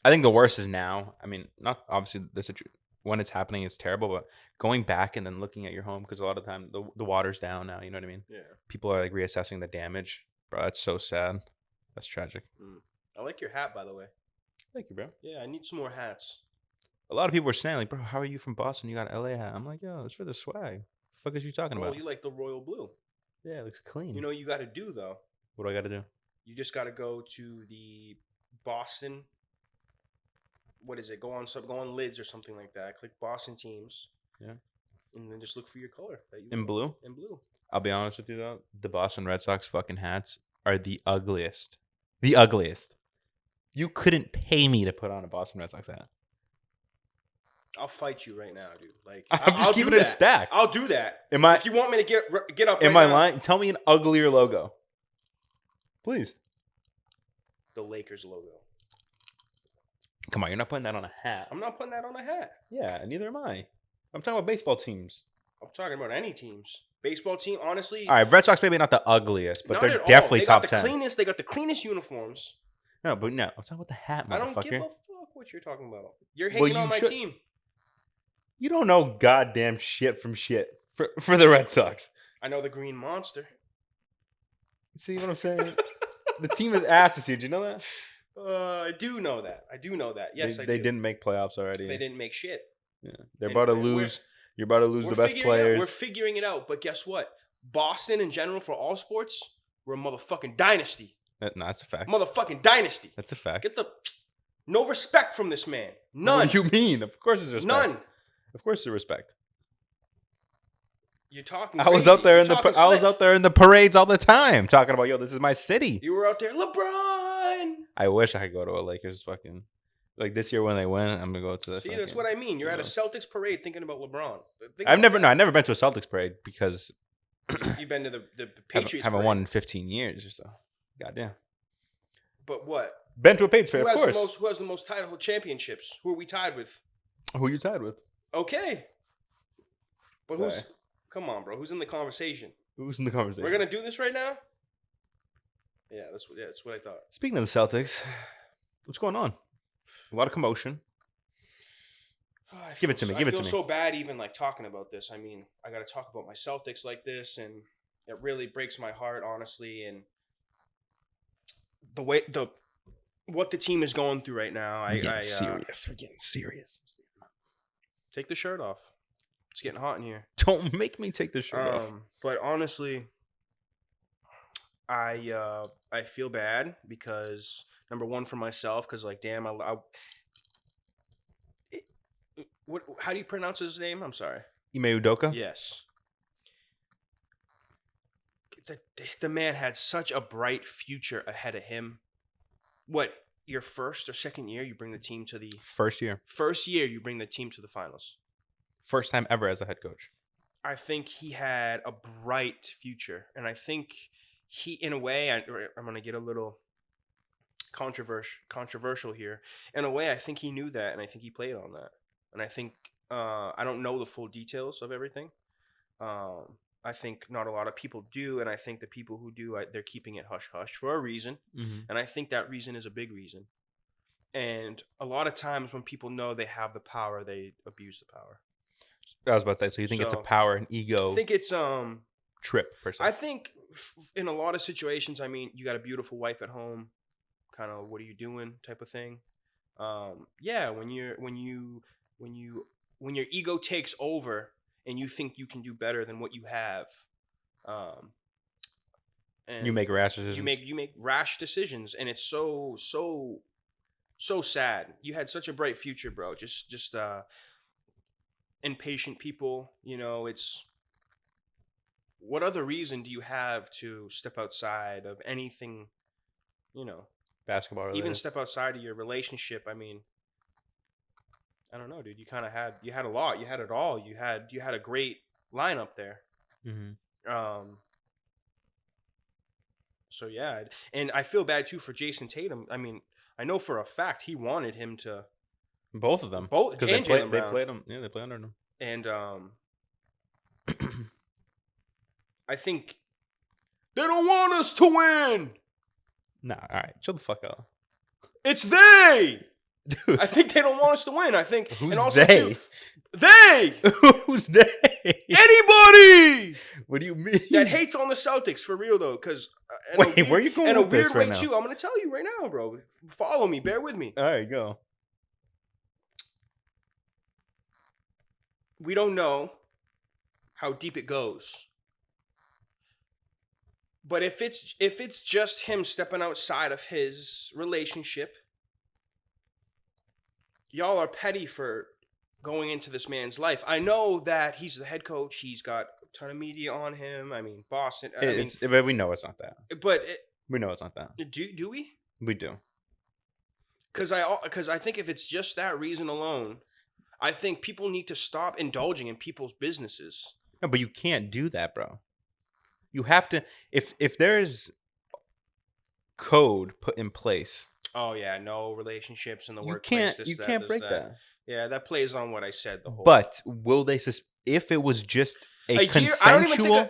I think the worst is now. I mean, not obviously when it's happening, it's terrible, but going back and then looking at your home, because a lot of the time the water's down now, you know what I mean? Yeah. People are like reassessing the damage. Bro, that's so sad. That's tragic. I like your hat, by the way. Thank you, bro. Yeah, I need some more hats. A lot of people were saying, like, bro, how are you from Boston? You got an LA hat. I'm like, yo, it's for the swag. The fuck is you talking about? You like the royal blue. Yeah, it looks clean. You know what you got to do, though? What do I got to do? You just got to go to the Boston. What is it? Go on lids or something like that. Click Boston teams. Yeah. And then just look for your color. In blue? In blue. I'll be honest with you, though. The Boston Red Sox fucking hats are the ugliest. The ugliest. You couldn't pay me to put on a Boston Red Sox hat. I'll fight you right now, dude. Like I'm just keeping it a stack. I'll do that. If you want me to get up, am I lying? Tell me an uglier logo, please. The Lakers logo. Come on, you're not putting that on a hat. I'm not putting that on a hat. Yeah, neither am I. I'm talking about baseball teams. I'm talking about any teams. Baseball team, honestly. All right, Red Sox maybe not the ugliest, but they're definitely top 10. They got the cleanest uniforms. No, I'm talking about the hat, motherfucker. I don't give a fuck what you're talking about. You're hating on my team. You don't know goddamn shit from shit for the Red Sox. I know the Green Monster. See what I'm saying? The team is ass this year. Do you know that? I do know that. Yes, they didn't make playoffs already. They didn't make shit. Yeah, they're about to lose. You're about to lose the best players. We're figuring it out. But guess what? Boston in general for all sports, we're a motherfucking dynasty. No, that's a fact. Motherfucking dynasty. That's a fact. No respect from this man. None. What do you mean? Of course there's respect. None. Of course there's respect. You're talking. I was out there in the parades all the time talking about, yo, this is my city. You were out there, LeBron. I wish I could go to a Lakers fucking like this year when they win. I'm gonna go to the. See, that's what I mean. You're at a Celtics parade thinking about LeBron. I've never been to a Celtics parade because you've been to the Patriots. Haven't won in 15 years or so. Goddamn. But what? Been to a Patriots parade, of course. Who has the most title championships? Who are we tied with? Who are you tied with? Okay. But who's? Come on, bro. Who's in the conversation? Who's in the conversation? We're gonna do this right now. Yeah, that's what I thought. Speaking of the Celtics, what's going on? A lot of commotion. Give it to me. I feel so bad even like talking about this. I mean, I got to talk about my Celtics like this, and it really breaks my heart, honestly. And what the team is going through right now. We're getting serious. Take the shirt off. It's getting hot in here. Don't make me take the shirt off. But honestly, I feel bad because number one for myself, because like damn, how do you pronounce his name? I'm sorry. Ime Udoka? Yes. The man had such a bright future ahead of him. What, your first or second year, you bring the team to the first year. First year, you bring the team to the finals. First time ever as a head coach. I think he had a bright future, and I think he, in a way, I'm going to get a little controversial here. In a way, I think he knew that, and I think he played on that. And I think I don't know the full details of everything. I think not a lot of people do, and I think the people who do, they're keeping it hush-hush for a reason. Mm-hmm. And I think that reason is a big reason. And a lot of times when people know they have the power, they abuse the power. I was about to say, so you think it's a power and ego? I think it's trip, per se. I think in a lot of situations, I mean, you got a beautiful wife at home, kind of what are you doing type of thing. Yeah, when your ego takes over and you think you can do better than what you have, and you make rash decisions. You make rash decisions, and it's so sad. You had such a bright future, bro. Just impatient people, you know, it's what other reason do you have to step outside of anything, you know, basketball related. Even step outside of your relationship. I mean, I don't know, dude. You had a lot. You had it all. You had a great lineup there. Mm-hmm. So yeah, and I feel bad too for Jason Tatum. I mean, I know for a fact he wanted him to. Both of them. Because they played him. Yeah, they played under him. And I think they don't want us to win. Nah, all right. Chill the fuck out. It's they. Dude. I think they don't want us to win. I think. Who's and also they? Too, they. Who's they? Anybody. What do you mean? That hates on the Celtics for real though, because wait, where are you going? In with a weird this way right now? too. I'm gonna tell you right now, bro. Follow me. Bear with me. All right, go. We don't know how deep it goes. But if it's just him stepping outside of his relationship, y'all are petty for going into this man's life. I know that he's the head coach. He's got a ton of media on him. I mean, Boston. But we know it's not that. We know it's not that. Do we? We do. Because I think if it's just that reason alone, I think people need to stop indulging in people's businesses. No, but you can't do that, bro. You have to, if there's code put in place. Oh yeah, no relationships in the workplace. You can't break that. Yeah, that plays on what I said. The whole. But will they? If it was just a consensual,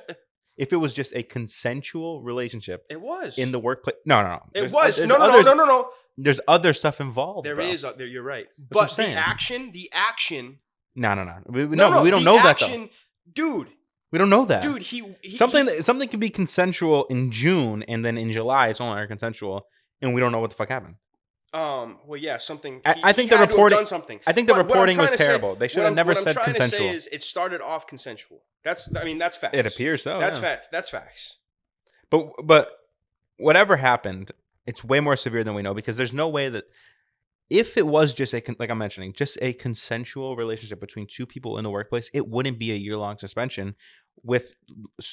if it was just a consensual relationship, it was in the workplace. No. It was no. There's other stuff involved. There is. You're right. That's but the action. No. We don't know that though. Dude. We don't know that. Dude, something can be consensual in June, and then in July it's no longer consensual, and we don't know what the fuck happened. Well, yeah, something. I think the reporting done something. I think the reporting was terrible. They should have never said consensual. What I'm trying to say is it started off consensual. That's facts. It appears so. That's fact. That's facts. But whatever happened, it's way more severe than we know, because there's no way that if it was just like I'm mentioning, just a consensual relationship between two people in the workplace, it wouldn't be a year-long suspension with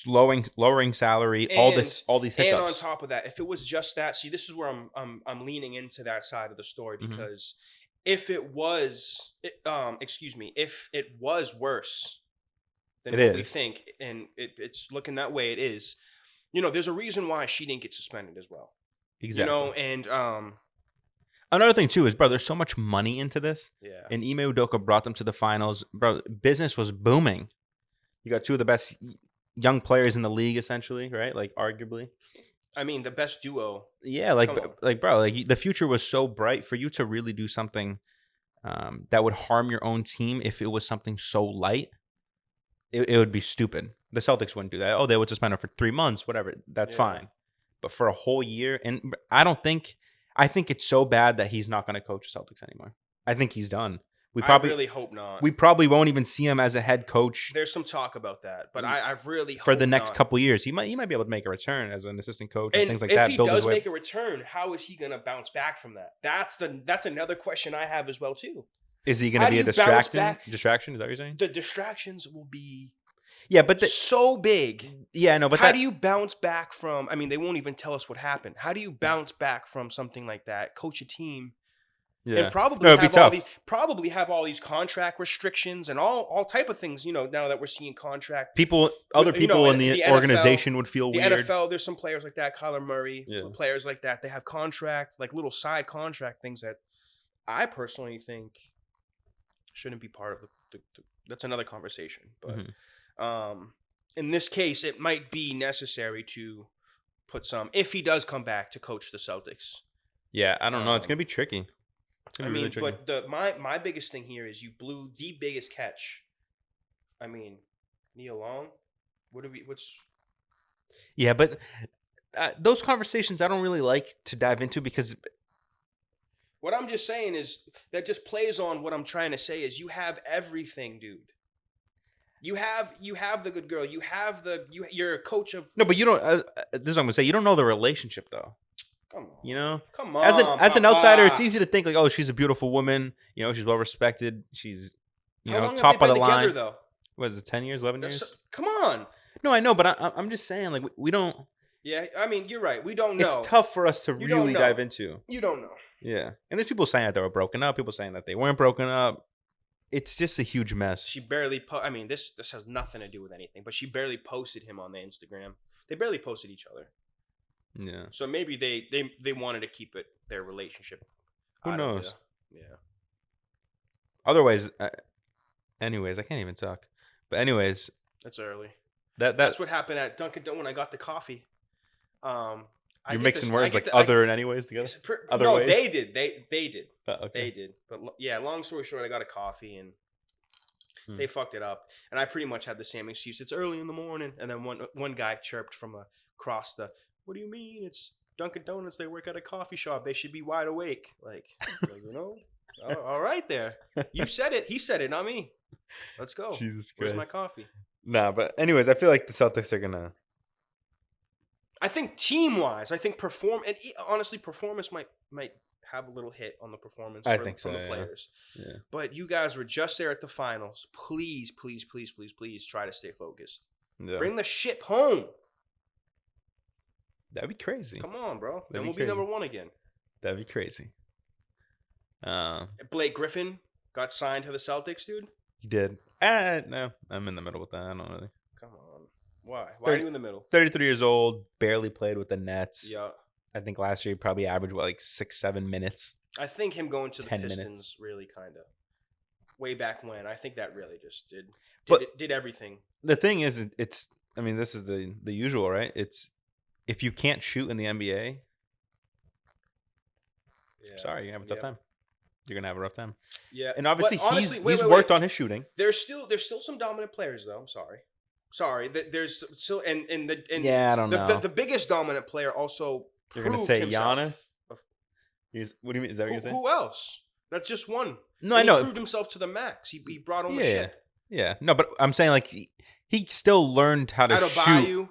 lowering salary, all these hiccups. And on top of that, if it was just that, see, this is where I'm leaning into that side of the story, because if it was, if it was worse than what we think, and it's looking that way, it is. There's a reason why she didn't get suspended as well. Exactly. And another thing too is, bro, there's so much money into this. Yeah. And Ime Udoka brought them to the finals. Bro, business was booming. You got two of the best young players in the league, essentially, right? Like, arguably. I mean, the best duo. Yeah, bro, the future was so bright for you to really do something that would harm your own team. If it was something so light, it would be stupid. The Celtics wouldn't do that. Oh, they would suspend her for 3 months, whatever. That's fine. But for a whole year, and I think it's so bad that he's not going to coach the Celtics anymore. I think he's done. I really hope not. We probably won't even see him as a head coach. There's some talk about that, but I really hope for the next not. couple years. He might be able to make a return as an assistant coach and things like that. If he does make a return, how is he going to bounce back from that? That's another question I have as well too. Is he going to be a distraction? Distraction? Is that what you're saying? The distractions will be but so big. Yeah, no, but how do you bounce back from? I mean, they won't even tell us what happened. How do you bounce back from something like that? Coach a team. Yeah. And probably have all these contract restrictions and all type of things, now that we're seeing contract. Other people in the organization would feel weird. The NFL, there's some players like that, Kyler Murray, players like that. They have contract, like little side contract things that I personally think shouldn't be part of the that's another conversation. But in this case, it might be necessary to put some, if he does come back to coach the Celtics. Yeah, I don't know. It's going to be tricky. Really tricky. But my biggest thing here is you blew the biggest catch. I mean, Nia Long, Yeah, but those conversations I don't really like to dive into, because what I'm just saying is that just plays on what I'm trying to say is you have everything, dude. You have the good girl. You have you're a coach of. No, but you don't. This is what I'm gonna say. You don't know the relationship though. Come on. Come on. As an outsider, it's easy to think like, oh, she's a beautiful woman. She's well respected. She's top of the line. Together, though? What is it? 10 years, 11 years? Come on. No, I know, but I'm just saying, like, we don't. Yeah, I mean, you're right. We don't know. It's tough for us to really dive into. You don't know. Yeah, and there's people saying that they were broken up. People saying that they weren't broken up. It's just a huge mess. She barely. I mean, this has nothing to do with anything. But she barely posted him on the Instagram. They barely posted each other. Yeah. So maybe they wanted to keep their relationship. Who knows? Yeah. Otherwise, anyways, I can't even talk. But anyways, that's early. That's what happened at Dunkin' Donuts when I got the coffee. You're mixing words like other and anyways together. Ways? They did. They did. Okay. They did. But yeah, long story short, I got a coffee and they fucked it up. And I pretty much had the same excuse. It's early in the morning, and then one guy chirped from across the. What do you mean? It's Dunkin' Donuts. They work at a coffee shop. They should be wide awake. Like all right there. You said it. He said it, not me. Let's go. Jesus Christ. Where's my coffee? Nah, but anyways, I feel like the Celtics are going to. I think team-wise, honestly, performance might have a little hit on the performance from the players. Yeah. But you guys were just there at the finals. Please, please, please, please, please try to stay focused. Yeah. Bring the ship home. That'd be crazy. Come on, bro. Then we'll be number one again. That'd be crazy. Blake Griffin got signed to the Celtics, dude. He did. No, I'm in the middle with that. I don't really. Come on. Why? Why are you in the middle? 33 years old, barely played with the Nets. Yeah. I think last year he probably averaged, like 6-7 minutes. I think him going to the Pistons minutes. really kind of, way back when, I think that really just did everything. The thing is, this is the usual, right? It's, if you can't shoot in the NBA, sorry, you're going to have a tough time. You're going to have a rough time. Yeah. And obviously, he's worked on his shooting. There's still some dominant players, though. I'm sorry. Sorry, there's still and I don't know. The biggest dominant player also You're gonna proved say himself. Giannis? What do you mean? Is that what you're saying? Who else? That's just one. No, and I know. He proved himself to the max. He brought home a ship. Yeah. No, but I'm saying like he still learned how to shoot. Bayou.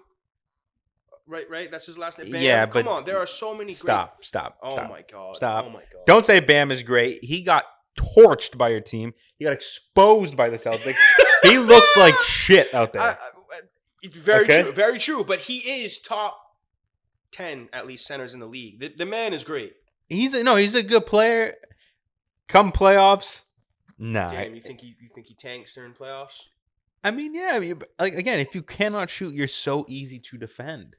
Right. That's his last name. Bam. Yeah, Come but on. There are so many. Stop. My god. Stop. Oh my god. Don't say Bam is great. He got torched by your team. He got exposed by the Celtics. He looked like shit out there. Very true. Very true. But he is top 10 at least centers in the league. The man is great. He's a good player. Come playoffs, nah. Damn, you think he tanks during playoffs? I mean, yeah. Like again, if you cannot shoot, you're so easy to defend.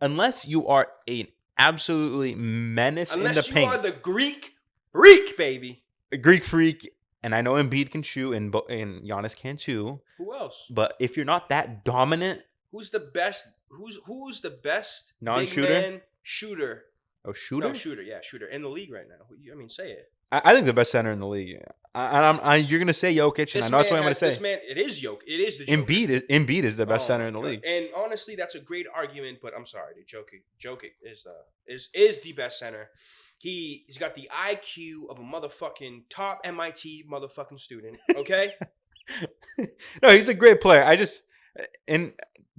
Unless you are an absolutely menace in the paint. Unless you are the Greek freak, baby. A Greek freak, and I know Embiid can shoot, and Giannis can too. Who else? But if you're not that dominant, who's the best? Who's the best non-shooter? Big man shooter? Oh, shooter? No, shooter. Yeah, shooter in the league right now. I mean, say it. I think the best center in the league. You're gonna say Jokic, and I know that's what I'm gonna say. This man, it is Jokic. It is the Joker. Embiid is the best center in the league. And honestly, that's a great argument. But I'm sorry, Jokic is the best center. He's got the IQ of a motherfucking top MIT motherfucking student. Okay. No, he's a great player. And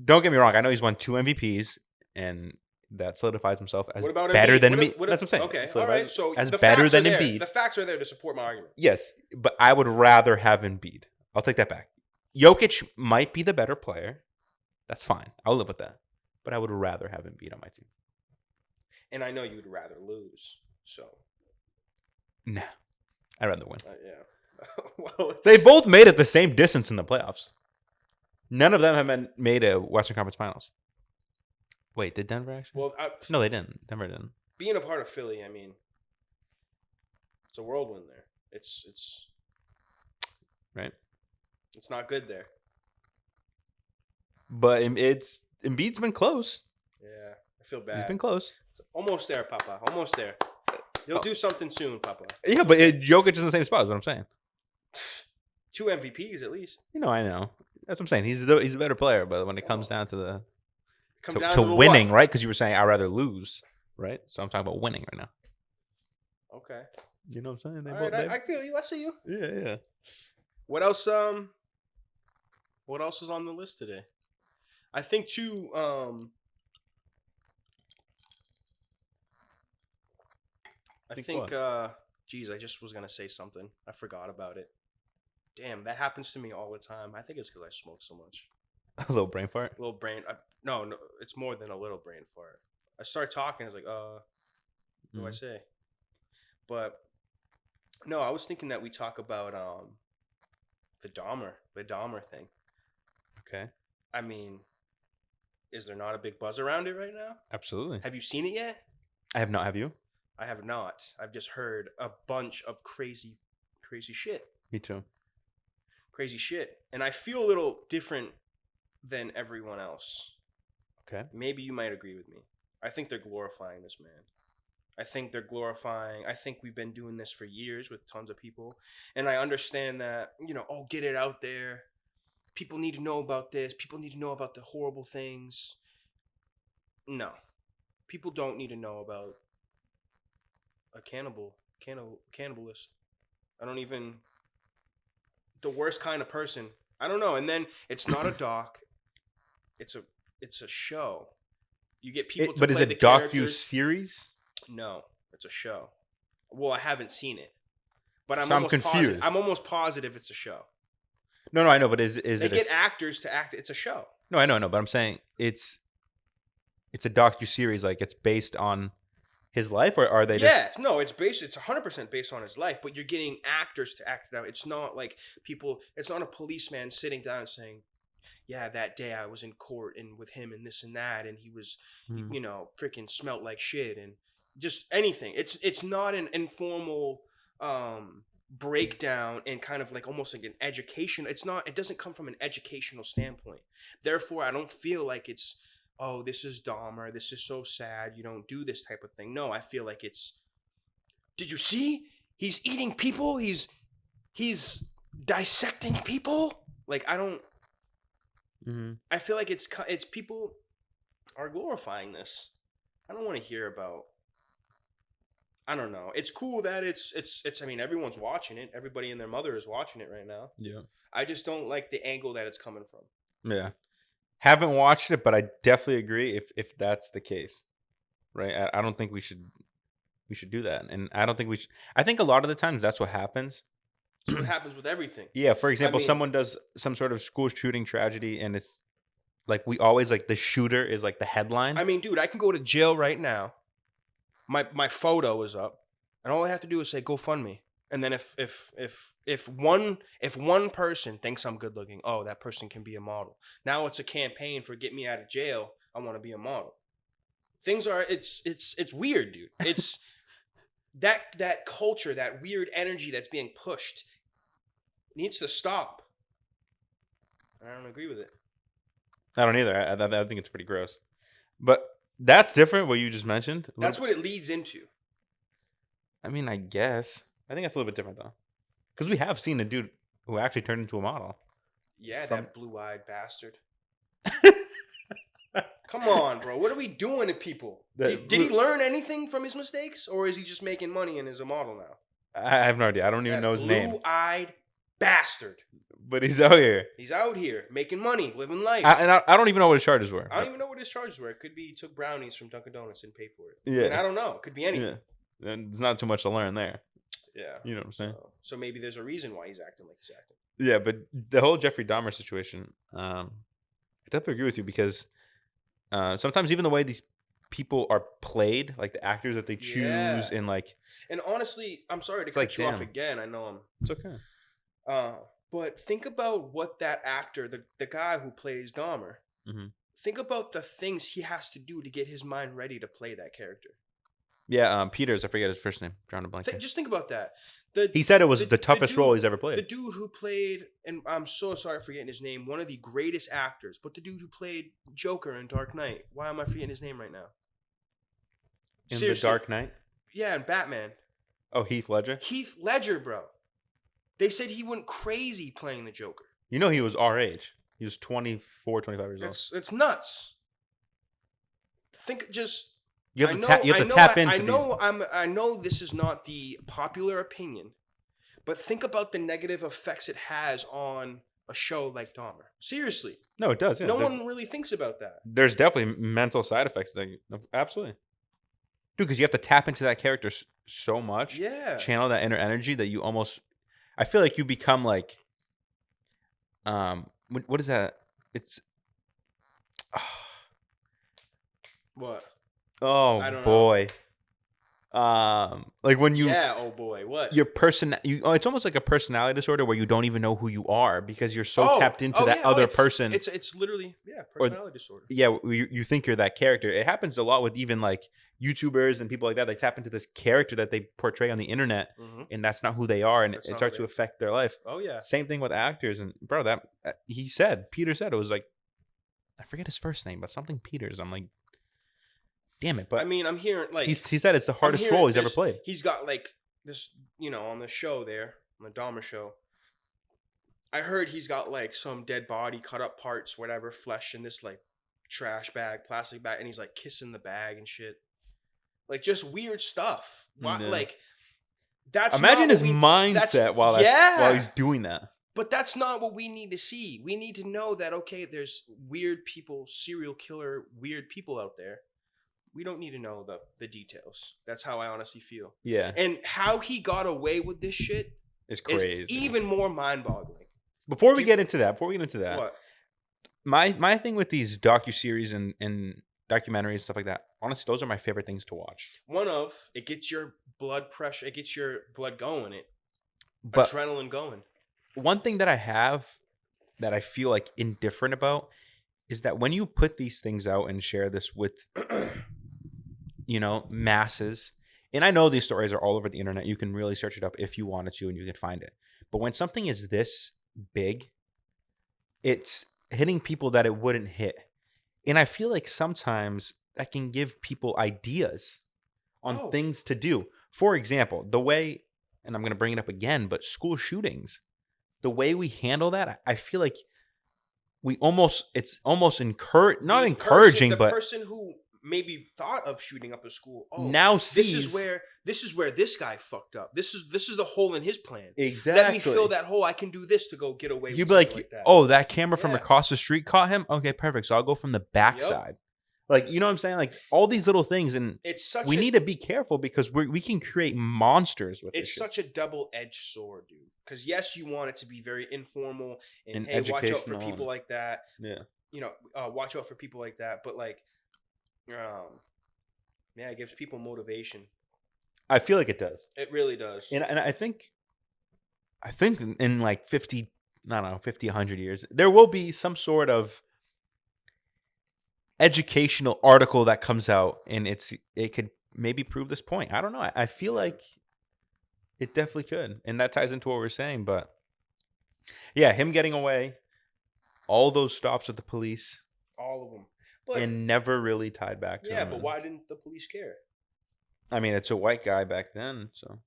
don't get me wrong. I know he's won 2 MVPs, and that solidifies himself as better than me. That's what I'm saying. Okay, all right. So as better than Embiid. The facts are there to support my argument. Yes, but I would rather have Embiid. I'll take that back. Jokic might be the better player. That's fine. I'll live with that. But I would rather have Embiid on my team. And I know you'd rather lose. So. Nah, I'd rather win. Yeah. Well, they both made it the same distance in the playoffs. None of them have made a Western Conference Finals. Wait, did Denver actually? Well, no, they didn't. Denver didn't. Being a part of Philly, I mean, it's a whirlwind there. It's right. It's not good there. But Embiid's been close. Yeah, I feel bad. He's been close. It's almost there, Papa. Almost there. You'll do something soon, Papa. Yeah, but Jokic is in the same spot. Is what I'm saying. 2 MVPs at least. I know. That's what I'm saying. He's a better player, but when it comes down to winning, what? Right? Because you were saying I'd rather lose, right? So I'm talking about winning right now. Okay. You know what I'm saying? All right, I feel you. I see you. Yeah. What else? What else is on the list today? I think too. I think. Geez, I just was gonna say something. I forgot about it. Damn, that happens to me all the time. I think it's because I smoke so much. A little brain fart? No, it's more than a little brain fart. I start talking, it's like, what do I say? But, no, I was thinking that we talk about the Dahmer thing. Okay. I mean, is there not a big buzz around it right now? Absolutely. Have you seen it yet? I have not. Have you? I have not. I've just heard a bunch of crazy shit. Me too. Crazy shit. And I feel a little different than everyone else. Okay. Maybe you might agree with me. I think they're glorifying this man. I think we've been doing this for years with tons of people. And I understand that, get it out there. People need to know about this. People need to know about the horrible things. No. People don't need to know about a cannibalist. The worst kind of person. I don't know. And then it's not a doc. It's a show. You get people to play the characters. But is it docu-series? No, it's a show. Well, I haven't seen it, but I'm confused. I'm almost positive it's a show. No, I know, but is they it? They get actors to act. It's a show. No, I know, but I'm saying it's a docu-series. Like it's based on his life, or are they? Yeah, no, it's 100% based on his life. But you're getting actors to act it out. It's not like people. It's not a policeman sitting down and saying, yeah, that day I was in court and with him and this and that, and he was, freaking smelt like shit and just anything. It's not an informal breakdown and kind of like almost like an education. It doesn't come from an educational standpoint. Therefore, I don't feel like it's, oh, this is Dahmer. This is so sad. You don't do this type of thing. No, I feel like it's, did you see? He's eating people. He's dissecting people. Like, I don't. I feel like it's people are glorifying this. I don't want to hear about. I don't know. It's cool that it's. I mean, everyone's watching it. Everybody and their mother is watching it right now. Yeah. I just don't like the angle that it's coming from. Yeah. Haven't watched it, but I definitely agree if that's the case. Right? I don't think we should do that. And I don't think we should. I think a lot of the times that's what happens. So it happens with everything. Yeah, for example, someone does some sort of school shooting tragedy and it's like we always like the shooter is like the headline. I mean, dude, I can go to jail right now. My photo is up, and all I have to do is say GoFundMe. And then if one person thinks I'm good looking, oh, that person can be a model. Now it's a campaign for get me out of jail. I want to be a model. Things are it's weird, dude. It's that culture, that weird energy that's being pushed needs to stop. I don't agree with it. I don't either. I think it's pretty gross. But that's different. What you just mentioned. That's what it leads into. I mean, I guess. I think that's a little bit different though, because we have seen a dude who actually turned into a model. Yeah, that blue-eyed bastard. Come on, bro. What are we doing to people? Did he learn anything from his mistakes, or is he just making money and is a model now? I have no idea. I don't even know his name. Blue-eyed bastard. But he's out here. He's out here making money, living life. I don't even know what his charges were. I don't even know what his charges were. It could be he took brownies from Dunkin' Donuts and paid for it. Yeah. And I don't know. It could be anything. Yeah. And there's not too much to learn there. Yeah. You know what I'm saying? So maybe there's a reason why he's acting like he's acting. Yeah, but the whole Jeffrey Dahmer situation, I definitely agree with you because sometimes even the way these people are played, like the actors that they choose, and like. And honestly, I'm sorry to cut you off again. I know It's okay. But think about what that actor, the guy who plays Dahmer, think about the things he has to do to get his mind ready to play that character. Yeah, Peters. I forget his first name. Drawing a blank. Just think about that. He said it was the toughest role he's ever played. The dude who played, and I'm so sorry for forgetting his name, one of the greatest actors, but the dude who played Joker in Dark Knight. Why am I forgetting his name right now? In The Dark Knight? Yeah, in Batman. Oh, Heath Ledger? Heath Ledger, bro. They said he went crazy playing the Joker. You know he was our age. He was 24, 25 years old. It's nuts. Think just... You have to tap into these. I know this is not the popular opinion, but think about the negative effects it has on a show like Dahmer. Seriously. No, it does. Yeah. No one really thinks about that. There's definitely mental side effects. Absolutely. Dude, because you have to tap into that character so much. Yeah. Channel that inner energy that you almost... I feel like you become like... What is that? It's... What? Oh boy. Like when you oh boy, what? Your it's almost like a personality disorder where you don't even know who you are because you're so tapped into that other person. It's literally personality disorder. Yeah, you think you're that character. It happens a lot with even like YouTubers and people like that. They tap into this character that they portray on the internet, and that's not who they are, and it starts to affect their life. Oh yeah. Same thing with actors, and bro, that Peter said it was like, I forget his first name, but something Peters. I'm like, damn it! But I mean, I'm hearing like he said it's the hardest role he's ever played. He's got like this, on the show there, on the Dahmer show. I heard he's got like some dead body, cut up parts, whatever, flesh in this like trash bag, plastic bag, and he's like kissing the bag and shit, like just weird stuff. Like that's imagine his mindset while he's doing that. But that's not what we need to see. We need to know that there's weird people, serial killer, weird people out there. We don't need to know the details. That's how I honestly feel. Yeah. And how he got away with this shit is crazy. Is even more mind-boggling. Before we get into that, what? My thing with these docuseries and documentaries, stuff like that, honestly, those are my favorite things to watch. It gets your blood pressure, it gets your blood going, adrenaline going. One thing that I have that I feel like indifferent about is that when you put these things out and share this with masses, and I know these stories are all over the internet. You can really search it up if you wanted to, and you can find it. But when something is this big, it's hitting people that it wouldn't hit. And I feel like sometimes that can give people ideas on things to do. For example, the way, and I'm going to bring it up again, but school shootings, the way we handle that, I feel like it's almost not encouraging, the but person who maybe thought of shooting up a school, now this sees is where this guy fucked up. This is the hole in his plan. exactly. Let me fill that hole. I can do this to go get away. You'd with be like, that. oh, that camera from across the street caught him. Okay, perfect. So I'll go from the backside. Yep. Like, you know what I'm saying? Like all these little things, and we need to be careful because we can create monsters with it. It's such a double-edged sword, dude. Because yes, you want it to be very informal and hey, watch out for people like that. Yeah. You know, watch out for people like that. But like, yeah, it gives people motivation. I feel like it does. It really does. And I think in like 50, I don't know, 50, 100 years, there will be some sort of educational article that comes out, and it could maybe prove this point. I don't know. I feel like it definitely could, and that ties into what we're saying. But yeah, him getting away, all those stops with the police, all of them, and never really tied back to him. Yeah, but why didn't the police care? I mean, it's a white guy back then, so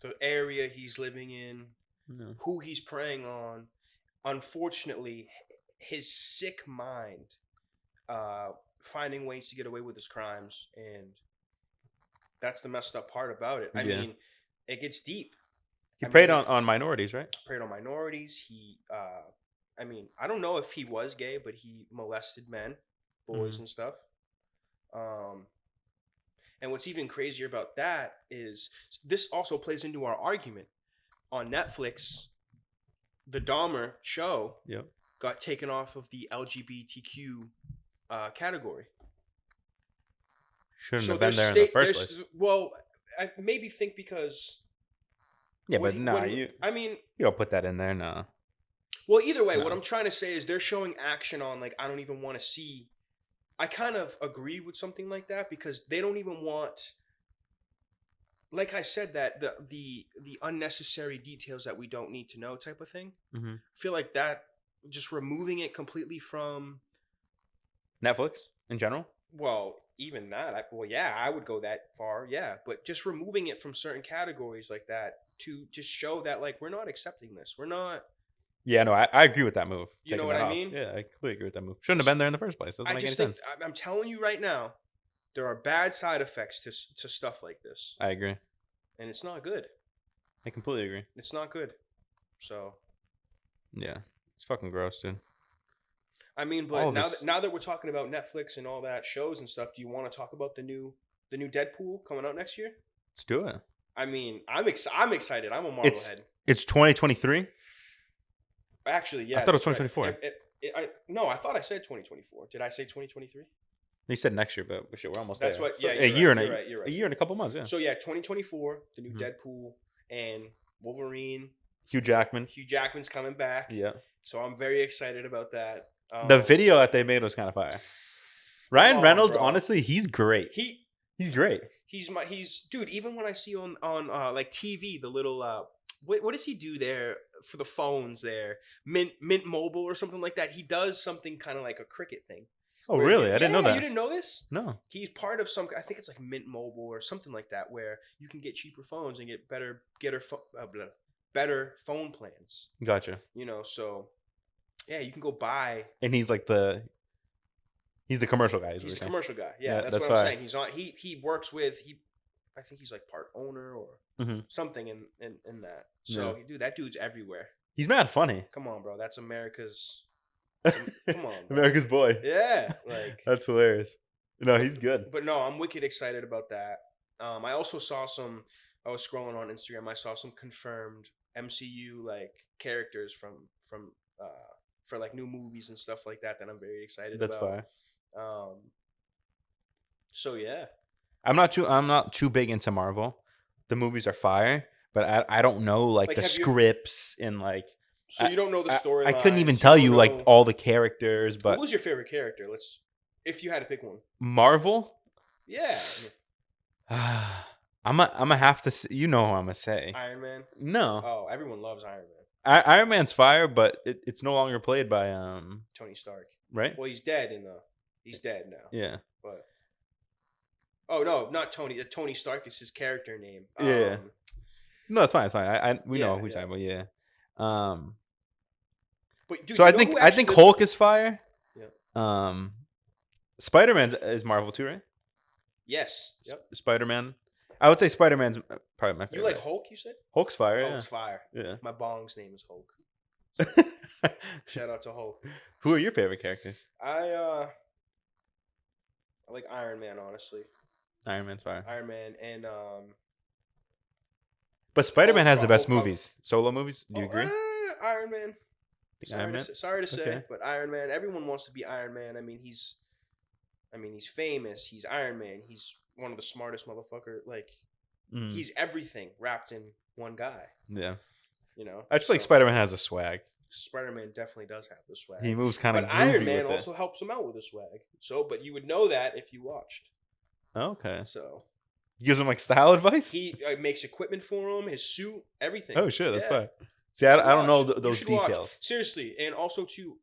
the area he's living in, who he's preying on. Unfortunately, his sick mind. Finding ways to get away with his crimes, and that's the messed up part about it. I mean, it gets deep. He preyed on minorities, right? Preyed on minorities. He, I mean, I don't know if he was gay, but he molested men, boys, and stuff. And what's even crazier about that is this also plays into our argument. On Netflix, the Dahmer show got taken off of the LGBTQ category. Shouldn't have been there in the first place. Well, I maybe think because. Yeah, but you don't put that in there, no. Well, either way, what I'm trying to say is they're showing action on, like, I don't even want to see. I kind of agree with something like that because they don't even want. Like I said, that the unnecessary details that we don't need to know type of thing. I feel like that just removing it completely from. Netflix in general? Well, even that. I would go that far. Yeah, but just removing it from certain categories like that to just show that like we're not accepting this. We're not. Yeah, no, I agree with that move. You know what I mean? Yeah, I completely agree with that move. Shouldn't have been there in the first place. Doesn't make any sense. I'm telling you right now, there are bad side effects to stuff like this. I agree, and it's not good. I completely agree. It's not good. So. Yeah, it's fucking gross, dude. I mean, but now that we're talking about Netflix and all that shows and stuff, do you want to talk about the new Deadpool coming out next year? Let's do it. I mean, I'm excited. I'm a Marvel head. It's 2023. Actually, yeah. I thought it was 2024. No, I thought I said 2024. Did I say 2023? You said next year, but we're almost there. That's what. Yeah, a year right. A year and a couple months. Yeah. So yeah, 2024, the new Deadpool and Wolverine. Hugh Jackman's coming back. Yeah. So I'm very excited about that. The video that they made was kind of fire. Ryan Reynolds, honestly, he's great. He's great. He's dude. Even when I see on like TV, the little what does he do there for the phones there? Mint Mobile or something like that. He does something kind of like a cricket thing. Oh really? I didn't know that. You didn't know this? No. He's part of some. I think it's like Mint Mobile or something like that, where you can get cheaper phones and get better phone plans. Gotcha. You know, so. Yeah, you can go buy. And he's like he's the commercial guy. He's the commercial guy. Yeah, that's what I'm saying. He's on. He works with. I think he's like part owner or something in that. So dude, that dude's everywhere. He's mad funny. Come on, bro. That's America's. Come on, bro. America's boy. Yeah, like that's hilarious. No, he's good. But no, I'm wicked excited about that. I also saw some. I was scrolling on Instagram. I saw some confirmed MCU like characters from for like new movies and stuff like that I'm very excited about. That's fire. So yeah. I'm not too big into Marvel. The movies are fire, but I don't know like the scripts and like. So you don't know the story. I couldn't even tell you like all the characters, but who's your favorite character? If you had to pick one. Marvel? Yeah. I'm gonna have to. You know who I'm gonna say? Iron Man. No. Oh, everyone loves Iron Man. Iron Man's fire, but it's no longer played by Tony Stark. Right? Well, he's dead he's dead now. Yeah. But oh no, not Tony. Tony Stark is his character name. Yeah. No, it's fine. It's fine. We know who we're talking about. Yeah. But dude, so I think Hulk is fire. Yeah. Spider-Man is Marvel too, right? Yes. Yep. Spider-Man. I would say Spider-Man's probably my favorite. You like Hulk? You said Hulk's fire. Hulk's fire. Yeah. My bong's name is Hulk. So, shout out to Hulk. Who are your favorite characters? I like Iron Man, honestly. Iron Man's fire. Iron Man and But Spider-Man has the best movies. Solo movies. Do you agree? Iron Man. Sorry to say, Okay. but Iron Man. Everyone wants to be Iron Man. I mean, he's famous. He's Iron Man. He's one of the smartest motherfucker. Like, he's everything wrapped in one guy. Yeah. You know. I just feel like Spider-Man has a swag. Spider-Man definitely does have the swag. He moves kind of. But Iron Man also helps him out with the swag. So, but you would know that if you watched. Okay. So. He gives him like style advice. He makes equipment for him, his suit, everything. Oh shit, that's fine. See, I don't know those details. Watch. Seriously, and also too,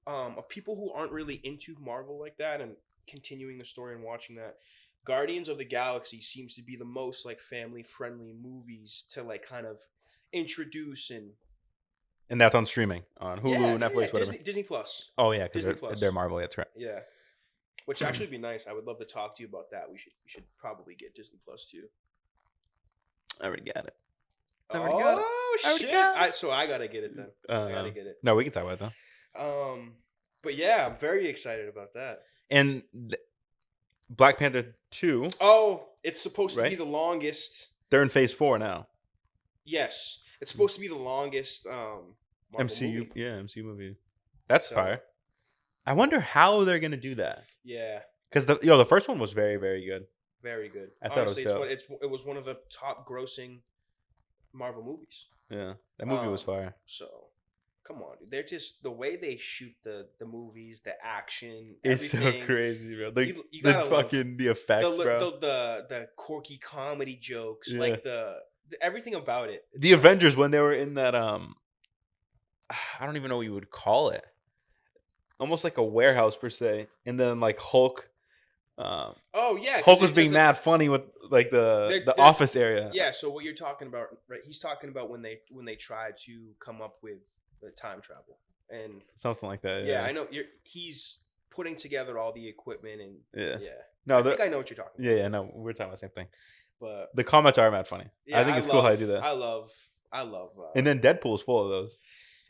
people who aren't really into Marvel like that and continuing the story and watching that, Guardians of the Galaxy seems to be the most like family friendly movies to like kind of introduce and that's on streaming on Hulu, Netflix, whatever. Disney Plus. Oh yeah, because they're Marvel. That's right. Yeah, which actually would be nice. I would love to talk to you about that. We should probably get Disney Plus too. I already got it. Shit! So I gotta get it then. I gotta get it. No, we can talk about that. But yeah, I'm very excited about that. And Black Panther 2. Oh, it's supposed to be the longest. They're in phase 4 now. Yes, it's supposed to be the longest MCU movie. Yeah, MCU movie. That's fire. I wonder how they're gonna do that. Yeah, because the first one was very, very good. Very good. I thought it was one of the top grossing Marvel movies. Yeah, that movie was fire. So, come on, dude. They're just the way they shoot the movies, the action. It's so crazy, bro. The effects, bro. The quirky comedy jokes, like the everything about it. The Avengers when they were in that I don't even know what you would call it. Almost like a warehouse per se, and then like Hulk. Hulk was being mad funny with like the office area. Yeah, so what you're talking about, right? He's talking about when they tried to come up with the time travel and something like that. Yeah, I know. He's putting together all the equipment and yeah. No, I think I know what you're talking about. Yeah, no, we're talking about the same thing. But the comments are mad funny. Yeah, I think it's cool how you do that. I love. And then Deadpool's full of those.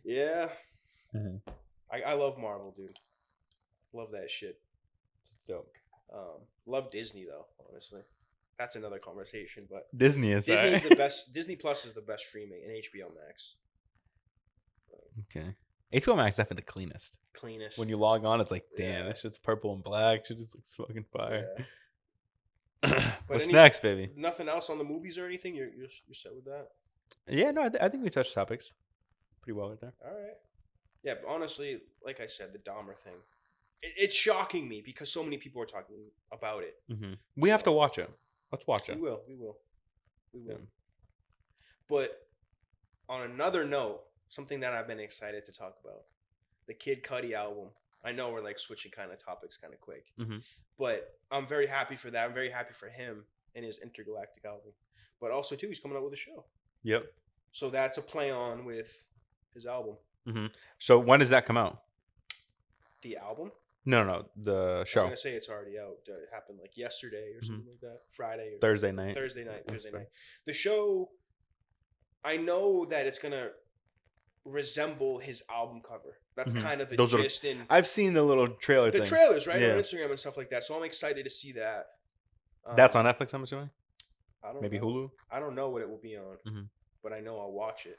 Yeah. Mm-hmm. I love Marvel, dude. Love that shit. It's dope. Love Disney though, honestly. That's another conversation, but Disney's the best. Disney Plus is the best streaming, and HBO Max. Okay, HBO Max is definitely the cleanest. When you log on, it's like, damn, that shit's purple and black. Shit just looks fucking fire. Yeah. What's next, baby? Nothing else on the movies or anything. You're set with that? Yeah, no, I think we touched topics pretty well right there. All right. Yeah, but honestly, like I said, the Dahmer thing. It's shocking me because so many people are talking about it. Mm-hmm. We have to watch it. Let's watch it. We will. Yeah. But on another note, something that I've been excited to talk about, the Kid Cudi album. I know we're like switching kind of topics kind of quick, but I'm very happy for that. I'm very happy for him and his Intergalactic album. But also too, he's coming out with a show. Yep. So that's a play on with his album. Mm-hmm. So when does that come out? The album? No, the show. I was gonna say it's already out. It happened like yesterday or something like that. Friday or Thursday night. Thursday night. The show, I know that it's gonna resemble his album cover. That's kind of the gist. I've seen the little trailer. The trailers, right, on Instagram and stuff like that. So I'm excited to see that. That's on Netflix, I'm assuming. I don't. Maybe know. Hulu. I don't know what it will be on, but I know I'll watch it.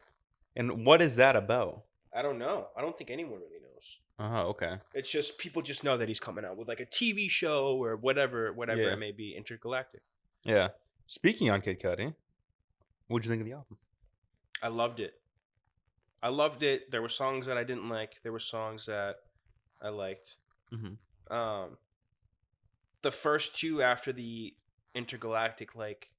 And what is that about? I don't know. I don't think anyone really knows. Oh, okay. It's just people just know that he's coming out with like a TV show or whatever it may be, Intergalactic. Yeah. Speaking on Kid Cudi, what'd you think of the album? I loved it. There were songs that I didn't like. There were songs that I liked. Mm-hmm. The first two after the Intergalactic like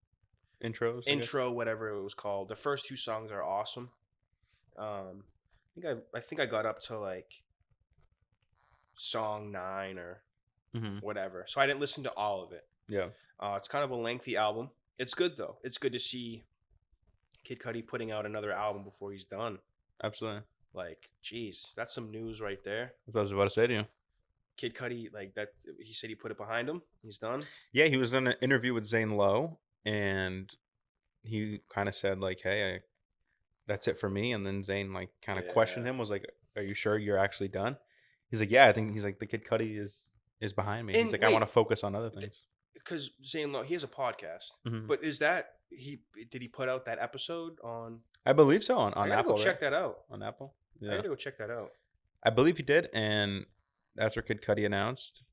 intro, whatever it was called. The first two songs are awesome. I think I got up to like song 9 or whatever. So I didn't listen to all of it. Yeah. It's kind of a lengthy album. It's good though. It's good to see Kid Cudi putting out another album before he's done. Absolutely. Like, geez, that's some news right there. That's what I was about to say to you. Kid Cudi, like that. He said he put it behind him. He's done. Yeah, he was in an interview with Zane Lowe, and he kind of said like, "Hey, that's it for me." And then Zane like kind of questioned him, was like, "Are you sure you're actually done?" He's like, "Yeah, I think." He's like, "The Kid Cudi is behind me." And he's like, "I want to focus on other things." Because Zane Lowe, he has a podcast, Mm-hmm. but is that did he put out that episode on? I believe so on I gotta Apple. go check that out on Apple. Yeah, I gotta go check that out. I believe he did, and after Kid Cudi announced,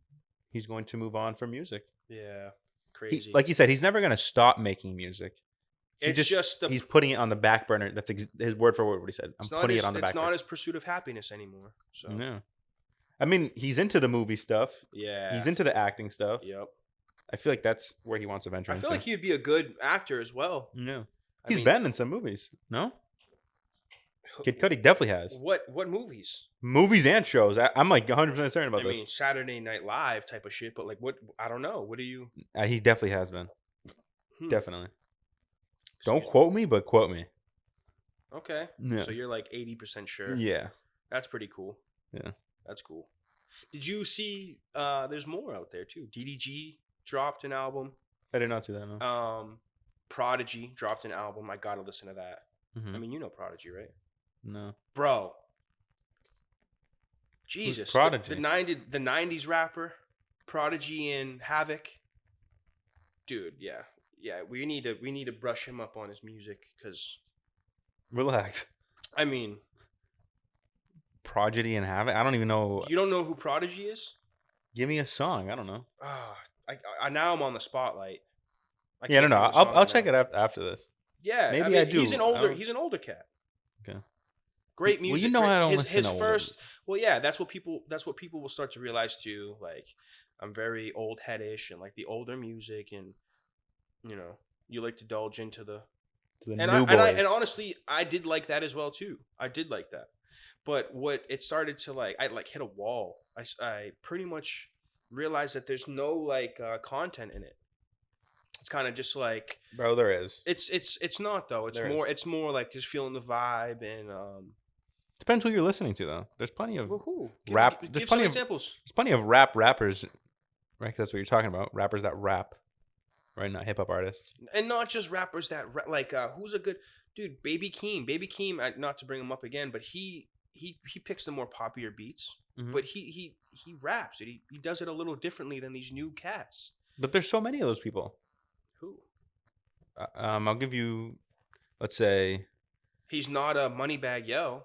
he's going to move on from music. Yeah, crazy. Like you said, he's never going to stop making music. He's putting it on the back burner. That's his word for word what he said. I'm putting it on the back burner. It's not his pursuit of happiness anymore. So yeah, I mean, he's into the movie stuff. Yeah, he's into the acting stuff. Yep. I feel like that's where he wants to venture into. I feel like he'd be a good actor as well. Yeah, he's been in some movies. No, Kid Cudi definitely has. What movies? Movies and shows. I'm like 100% certain about this. I mean, Saturday Night Live type of shit, but like what? I don't know. What do you? He definitely has been. Definitely. Don't quote me, but quote me. Okay. Yeah. So you're like 80% sure. Yeah. That's pretty cool. Yeah. That's cool. Did you see there's more out there too? DDG dropped an album. I did not see that, no. Prodigy dropped an album. I gotta listen to that. Mm-hmm. I mean, you know Prodigy, right? No. Bro. Jesus. Prodigy. The 90s rapper. Prodigy and Havoc. Dude, yeah. Yeah, we need to brush him up on his music because. Relax. I mean, Prodigy and Havoc. I don't even know. You don't know who Prodigy is? Give me a song. I don't know. I now I'm on the spotlight. I don't know. I'll check it after this. Yeah, maybe I do. He's an older cat. Okay. Great music. Well, you know I don't listen to first. Well, yeah, that's what people will start to realize too. Like, I'm very old headish and like the older music and. You know, you like to indulge into the new boys. And honestly, I did like that as well too. I did like that, but what it started to like, I like hit a wall. I pretty much realized that there's no like content in it. It's kind of just like, bro, there is. It's not though. It's more like just feeling the vibe and depends who you're listening to though. There's plenty of rap. There's plenty of examples. There's plenty of rappers, right? That's what you're talking about. Rappers that rap. Right, not hip hop artists, and not just rappers that like who's a good dude. Baby Keem. Not to bring him up again, but he picks the more popular beats. Mm-hmm. But he raps. He does it a little differently than these new cats. But there's so many of those people. Who? I'll give you, let's say, he's not a Moneybagg Yo.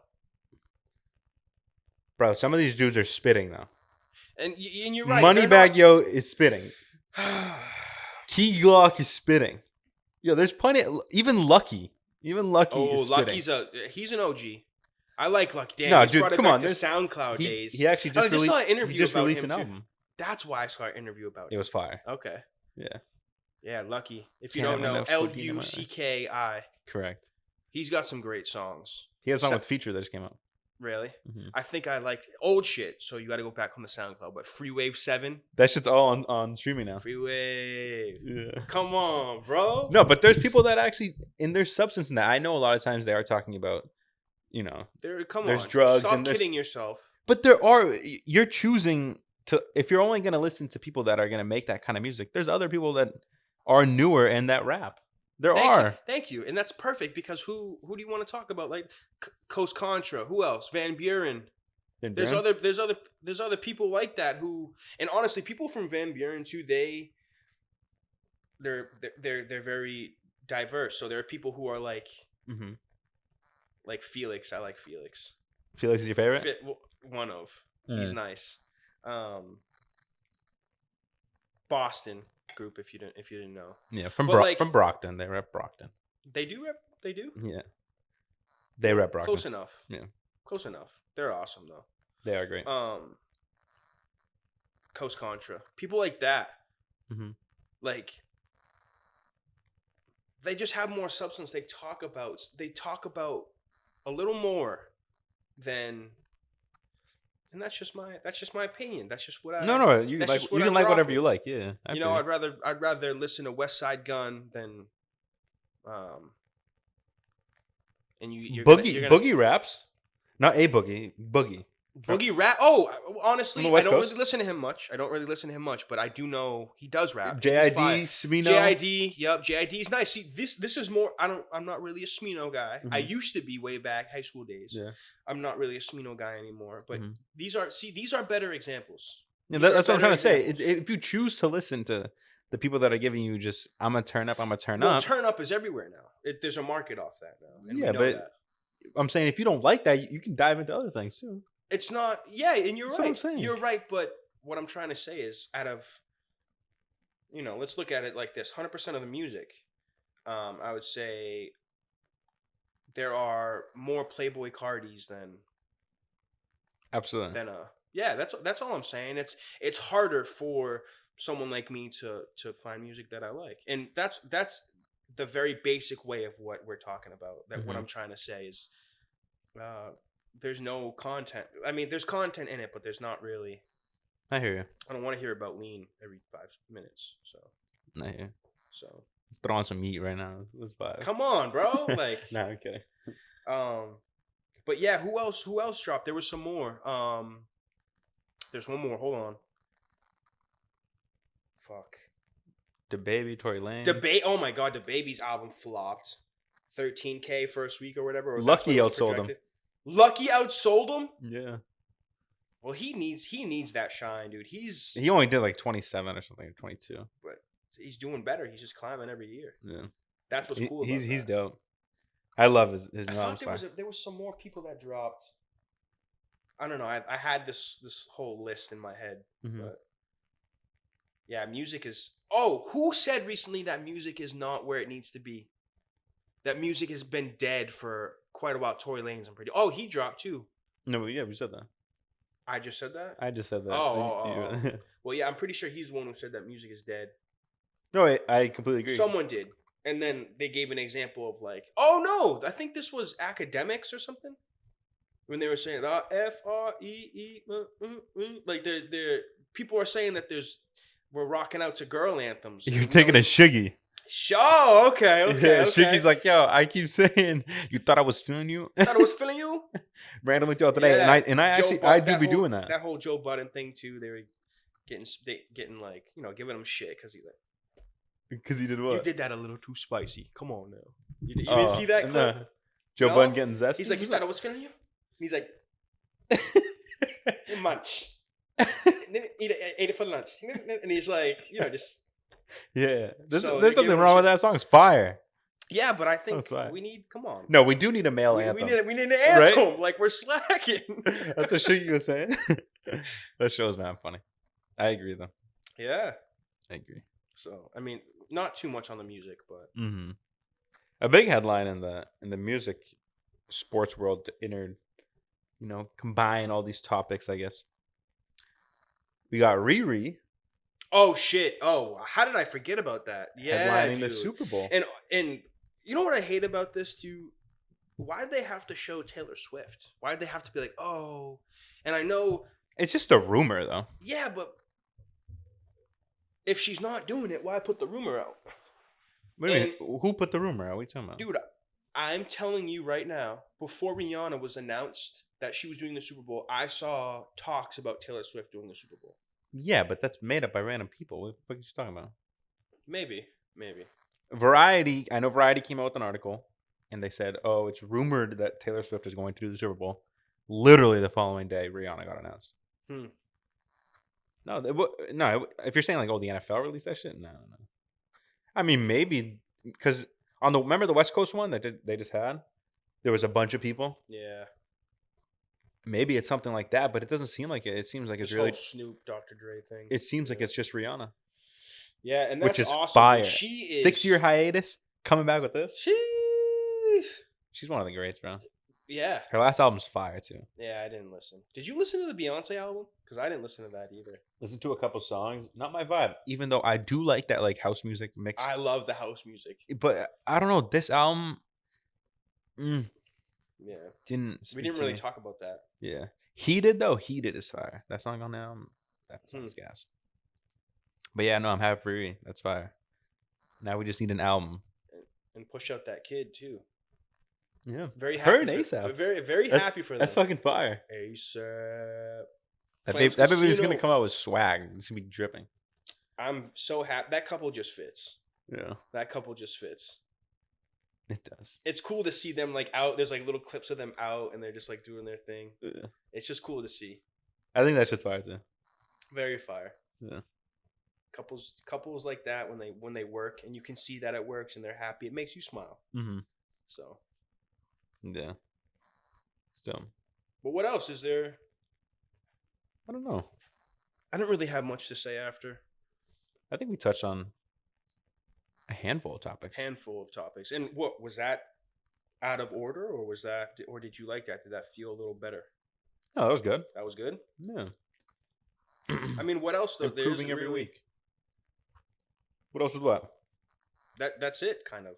Bro, some of these dudes are spitting though. And you're right. Moneybagg Yo is spitting. Key Glock is spitting. Yo, there's plenty. Even Lucky is spitting. Lucky's he's an OG. I like Lucky. Damn, no, dude, come on. There's SoundCloud days. He actually just saw an interview about released him an album. That's why I saw an interview about him. It was fire. Okay. Yeah. Yeah, Lucky. If you don't know, Lucki. Correct. He's got some great songs. He has a song with Feature that just came out. Really? Mm-hmm. I think I liked old shit, so you got to go back on the SoundCloud. But Freewave 7. That shit's all on streaming now. Freewave. Yeah. Come on, bro. No, but there's people that actually, in their substance in that, I know a lot of times they are talking about, you know, there's drugs. Stop kidding yourself. But you're choosing to, if you're only going to listen to people that are going to make that kind of music, there's other people that are newer and that rap. Thank you. And that's perfect because who do you want to talk about? Like Coast Contra. Who else? Van Buren. There's other people like that who, and honestly, people from Van Buren too. They're very diverse. So there are people who are like, like Felix. I like Felix. Felix is your favorite? One of. He's nice. Boston group if you didn't know. Yeah, from Brockton. They rep Brockton. They do? Yeah. They rep Brockton. Close enough. Yeah. Close enough. They're awesome though. They are great. Coast Contra. People like that. Mm-hmm. Like they just have more substance. They talk about a little more than. And that's just my opinion. That's just what I. No. You can like whatever you like. Yeah. I'd rather listen to West Side Gun than, and Boogie raps. Not a boogie. Boogie. Boogie rap. Oh, honestly, I don't Coast? really listen to him much. But I do know he does rap. JID, Smino. JID, yep. JID is nice. See, this is more. I'm not really a Smino guy. I used to be way back high school days. Yeah. I'm not really a Smino guy anymore. But these are better examples. Yeah, that's what I'm trying to say. If you choose to listen to the people that are giving you just, I'm gonna turn up. Turn up is everywhere now. There's a market off that now. And yeah, but that. I'm saying if you don't like that, you can dive into other things too. It's not, yeah, and you're That's right. What I'm saying. You're right, but what I'm trying to say is, out of, let's look at it like this: 100% of the music, I would say, there are more Playboy Cardis than. Absolutely. Yeah, that's all I'm saying. It's harder for someone like me to find music that I like, and that's the very basic way of what we're talking about. That what I'm trying to say is, there's no content. I mean, there's content in it, but there's not really. I hear you. I don't want to hear about lean every 5 minutes. So. I hear you. So. Let's throw on some meat right now. Let's vibe. Come on, bro. Like. Nah, I'm kidding. But yeah, who else dropped? There was some more. There's one more. Hold on. Fuck. DaBaby, Tory Lanez. Oh my god, DaBaby's album flopped. 13K first week or whatever. Lucky outsold him. Lucky outsold him? Yeah. Well, he needs that shine, dude. He only did like 27 or something, or 22. But he's doing better. He's just climbing every year. Yeah. That's what's cool about he's dope. I love his new album. I thought there was some more people that dropped. I don't know. I had this whole list in my head, but yeah, music is. Oh, who said recently that music is not where it needs to be? That music has been dead for quite a while. Tory Lanez, I'm pretty. Oh, he dropped too. No, yeah, we said that. I just said that. I just said that. Oh. Well, yeah, I'm pretty sure he's the one who said that music is dead. No, I completely agree. Someone did, and then they gave an example of like, oh no, I think this was Academics or something. When they were saying FREE, like the people are saying that we're rocking out to girl anthems. You're thinking of Shuggy. Oh, okay. Yeah, Shuggy's like, yo, I keep saying, you thought I was feeling you? Thought I was feeling you? Randomly throughout the day. Yeah, and I actually, I do be doing that. That whole Joe Budden thing too, they were getting like, giving him shit because he did what? You did that a little too spicy. Come on now. You didn't see that clip? No. Joe Budden getting zesty? He's like, you thought I was feeling you? And he's like, munch. Eat it for lunch. And he's like, just. Yeah. There's nothing wrong with that song. It's fire. Yeah, but I think come on. No, we do need a male anthem. We need an anthem. Right? Like, we're slacking. That's what Shuggy was saying. That show's mad funny. I agree, though. Yeah. I agree. So, I mean, not too much on the music, but. A big headline in the music sports world to combine all these topics, I guess. We got Riri. Oh shit! Oh, how did I forget about that? Yeah, headlining the Super Bowl. And you know what I hate about this too? Why'd they have to show Taylor Swift? Why'd they have to be like, oh? And I know it's just a rumor, though. Yeah, but if she's not doing it, why put the rumor out? What do you mean? Who put the rumor out? What are you talking about? Dude, I'm telling you right now, before Rihanna was announced that she was doing the Super Bowl, I saw talks about Taylor Swift doing the Super Bowl. Yeah, but that's made up by random people. What the fuck are you talking about? Maybe. Variety, I know Variety came out with an article, and they said, oh, it's rumored that Taylor Swift is going to do the Super Bowl. Literally the following day, Rihanna got announced. No, if you're saying like, oh, the NFL released that shit? No. I mean, maybe, because remember the West Coast one that they just had? There was a bunch of people. Yeah. Maybe it's something like that, but it doesn't seem like it. It seems like it's really Snoop, Dr. Dre thing. It seems like it's just Rihanna. Yeah, and that's which is awesome. Fire. She is 6-year hiatus, coming back with this. She's one of the greats, bro. Yeah. Her last album's fire too. Yeah, I didn't listen. Did you listen to the Beyonce album? Because I didn't listen to that either. Listen to a couple songs. Not my vibe. Even though I do like that like house music mix. I love the house music. But I don't know. This album. Yeah. We didn't really talk about that. Yeah. Heated though. Heated is fire. That song on the album. That song's gas. But yeah, no, I'm happy for Riri. That's fire. Now we just need an album. And push out that kid too. Yeah. Very happy. Her and ASAP. Very happy for them. That's fucking fire. ASAP. That baby's going to come out with swag. It's going to be dripping. I'm so happy. That couple just fits. Yeah. That couple just fits. It does. It's cool to see them like out. There's like little clips of them out and they're just like doing their thing. Yeah. It's just cool to see. I think that shit's fire too. Very fire. Yeah. Couples like that when they work and you can see that it works and they're happy. It makes you smile. Mm-hmm. So. Yeah. Still. But what else is there? I don't know. I don't really have much to say after. I think we touched on a handful of topics. And what was that out of order or did you like that? Did that feel a little better? No, that was good. That was good? Yeah. I mean, what else though? Improving every week. What else was what? That's it kind of.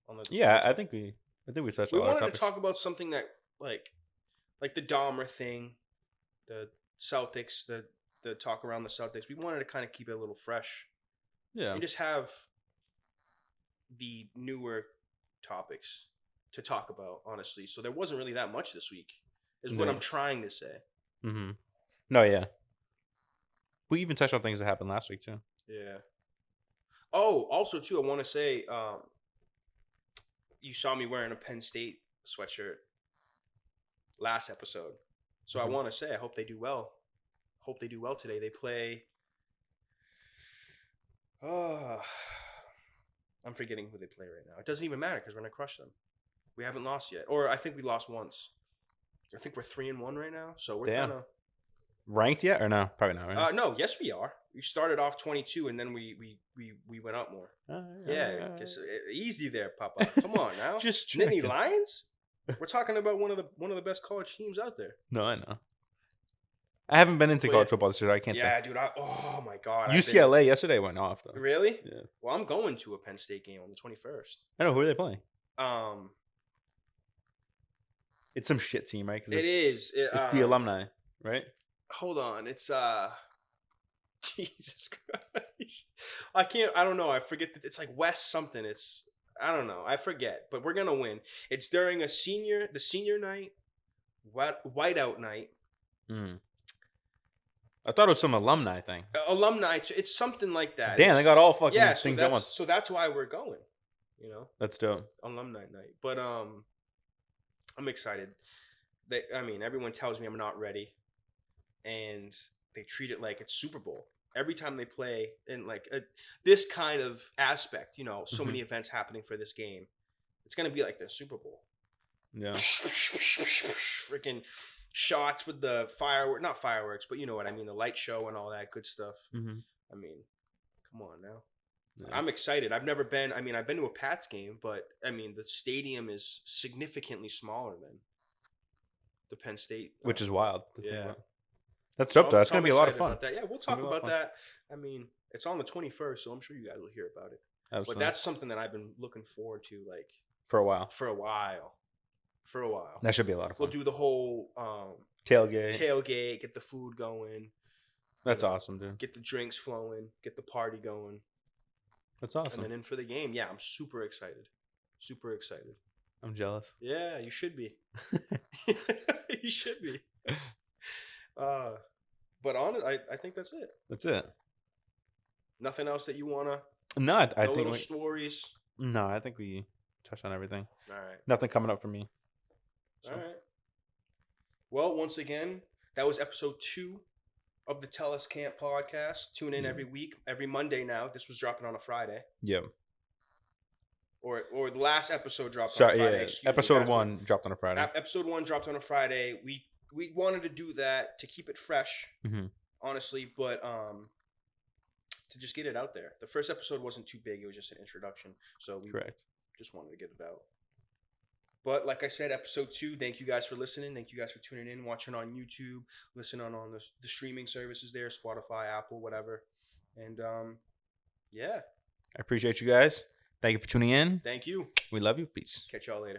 I think we touched on a lot of topics. We wanted to talk about something that like the Dahmer thing, the Celtics, the talk around the Celtics. We wanted to kind of keep it a little fresh. Yeah. And just have the newer topics to talk about, honestly. So there wasn't really that much this week, is what I'm trying to say. Mm-hmm. No, yeah. We even touched on things that happened last week, too. Yeah. Oh, also, too, I want to say, you saw me wearing a Penn State sweatshirt last episode. So I want to say, I hope they do well. Hope they do well today. They play... I'm forgetting who they play right now. It doesn't even matter because we're going to crush them. We haven't lost yet. Or I think we lost once. I think we're 3-1 right now. So we're kind of... Ranked yet or no? Probably not, right? No, yes we are. We started off 22 and then we went up more. Yeah, easy there, Papa. Come on now. Just Nittany Lions? We're talking about one of the best college teams out there. No, I know. I haven't been into college football this year. I can't say. Yeah, dude. Oh my god. UCLA yesterday went off though. Really? Yeah. Well, I'm going to a Penn State game on the 21st. I know. Who are they playing? It's some shit team, right? It's the alumni, right? Hold on. It's Jesus Christ. I don't know. I forget that it's like West something. I don't know. I forget. But we're gonna win. It's during the senior night, whiteout night. Mm. I thought it was some alumni thing. Alumni. It's something like that. Damn, they got all fucking things at once. So that's why we're going. You know. That's dope. Alumni night. But I'm excited. Everyone tells me I'm not ready, and they treat it like it's Super Bowl every time they play in like this kind of aspect. You know, so many events happening for this game. It's gonna be like the Super Bowl. Yeah. Freaking shots with the not fireworks, but you know what I mean, the light show and all that good stuff. Mm-hmm. I mean, come on now. Yeah. I'm excited. I've never been. I've been to a Pats game, but the stadium is significantly smaller than the Penn State, which is wild. Yeah, that's dope though. It's gonna be a lot of fun. Yeah, we'll talk about that. It's on the 21st, so I'm sure you guys will hear about it. Absolutely. But that's something that I've been looking forward to, like for a while. That should be a lot of fun. We'll do the whole tailgate, get the food going. That's awesome, dude. Get the drinks flowing, get the party going. That's awesome. And then in for the game. Yeah, I'm super excited. Super excited. I'm jealous. Yeah, you should be. You should be. But honestly, I think that's it. That's it. Nothing else that you wanna? No, I think little stories. No, I think we touched on everything. All right. Nothing coming up for me. So. All right. Well, once again, that was episode 2 of the Tell Us Camp podcast. Tune in every week, every Monday now. This was dropping on a Friday. Yeah. Or the last episode dropped on a Friday. Yeah. Episode 1 dropped on a Friday. Episode 1 dropped on a Friday. We wanted to do that to keep it fresh, honestly, but to just get it out there. The first episode wasn't too big. It was just an introduction. So we just wanted to get it out. But like I said, episode 2, thank you guys for listening. Thank you guys for tuning in, watching on YouTube, listening on the streaming services there, Spotify, Apple, whatever. And yeah. I appreciate you guys. Thank you for tuning in. Thank you. We love you. Peace. Catch y'all later.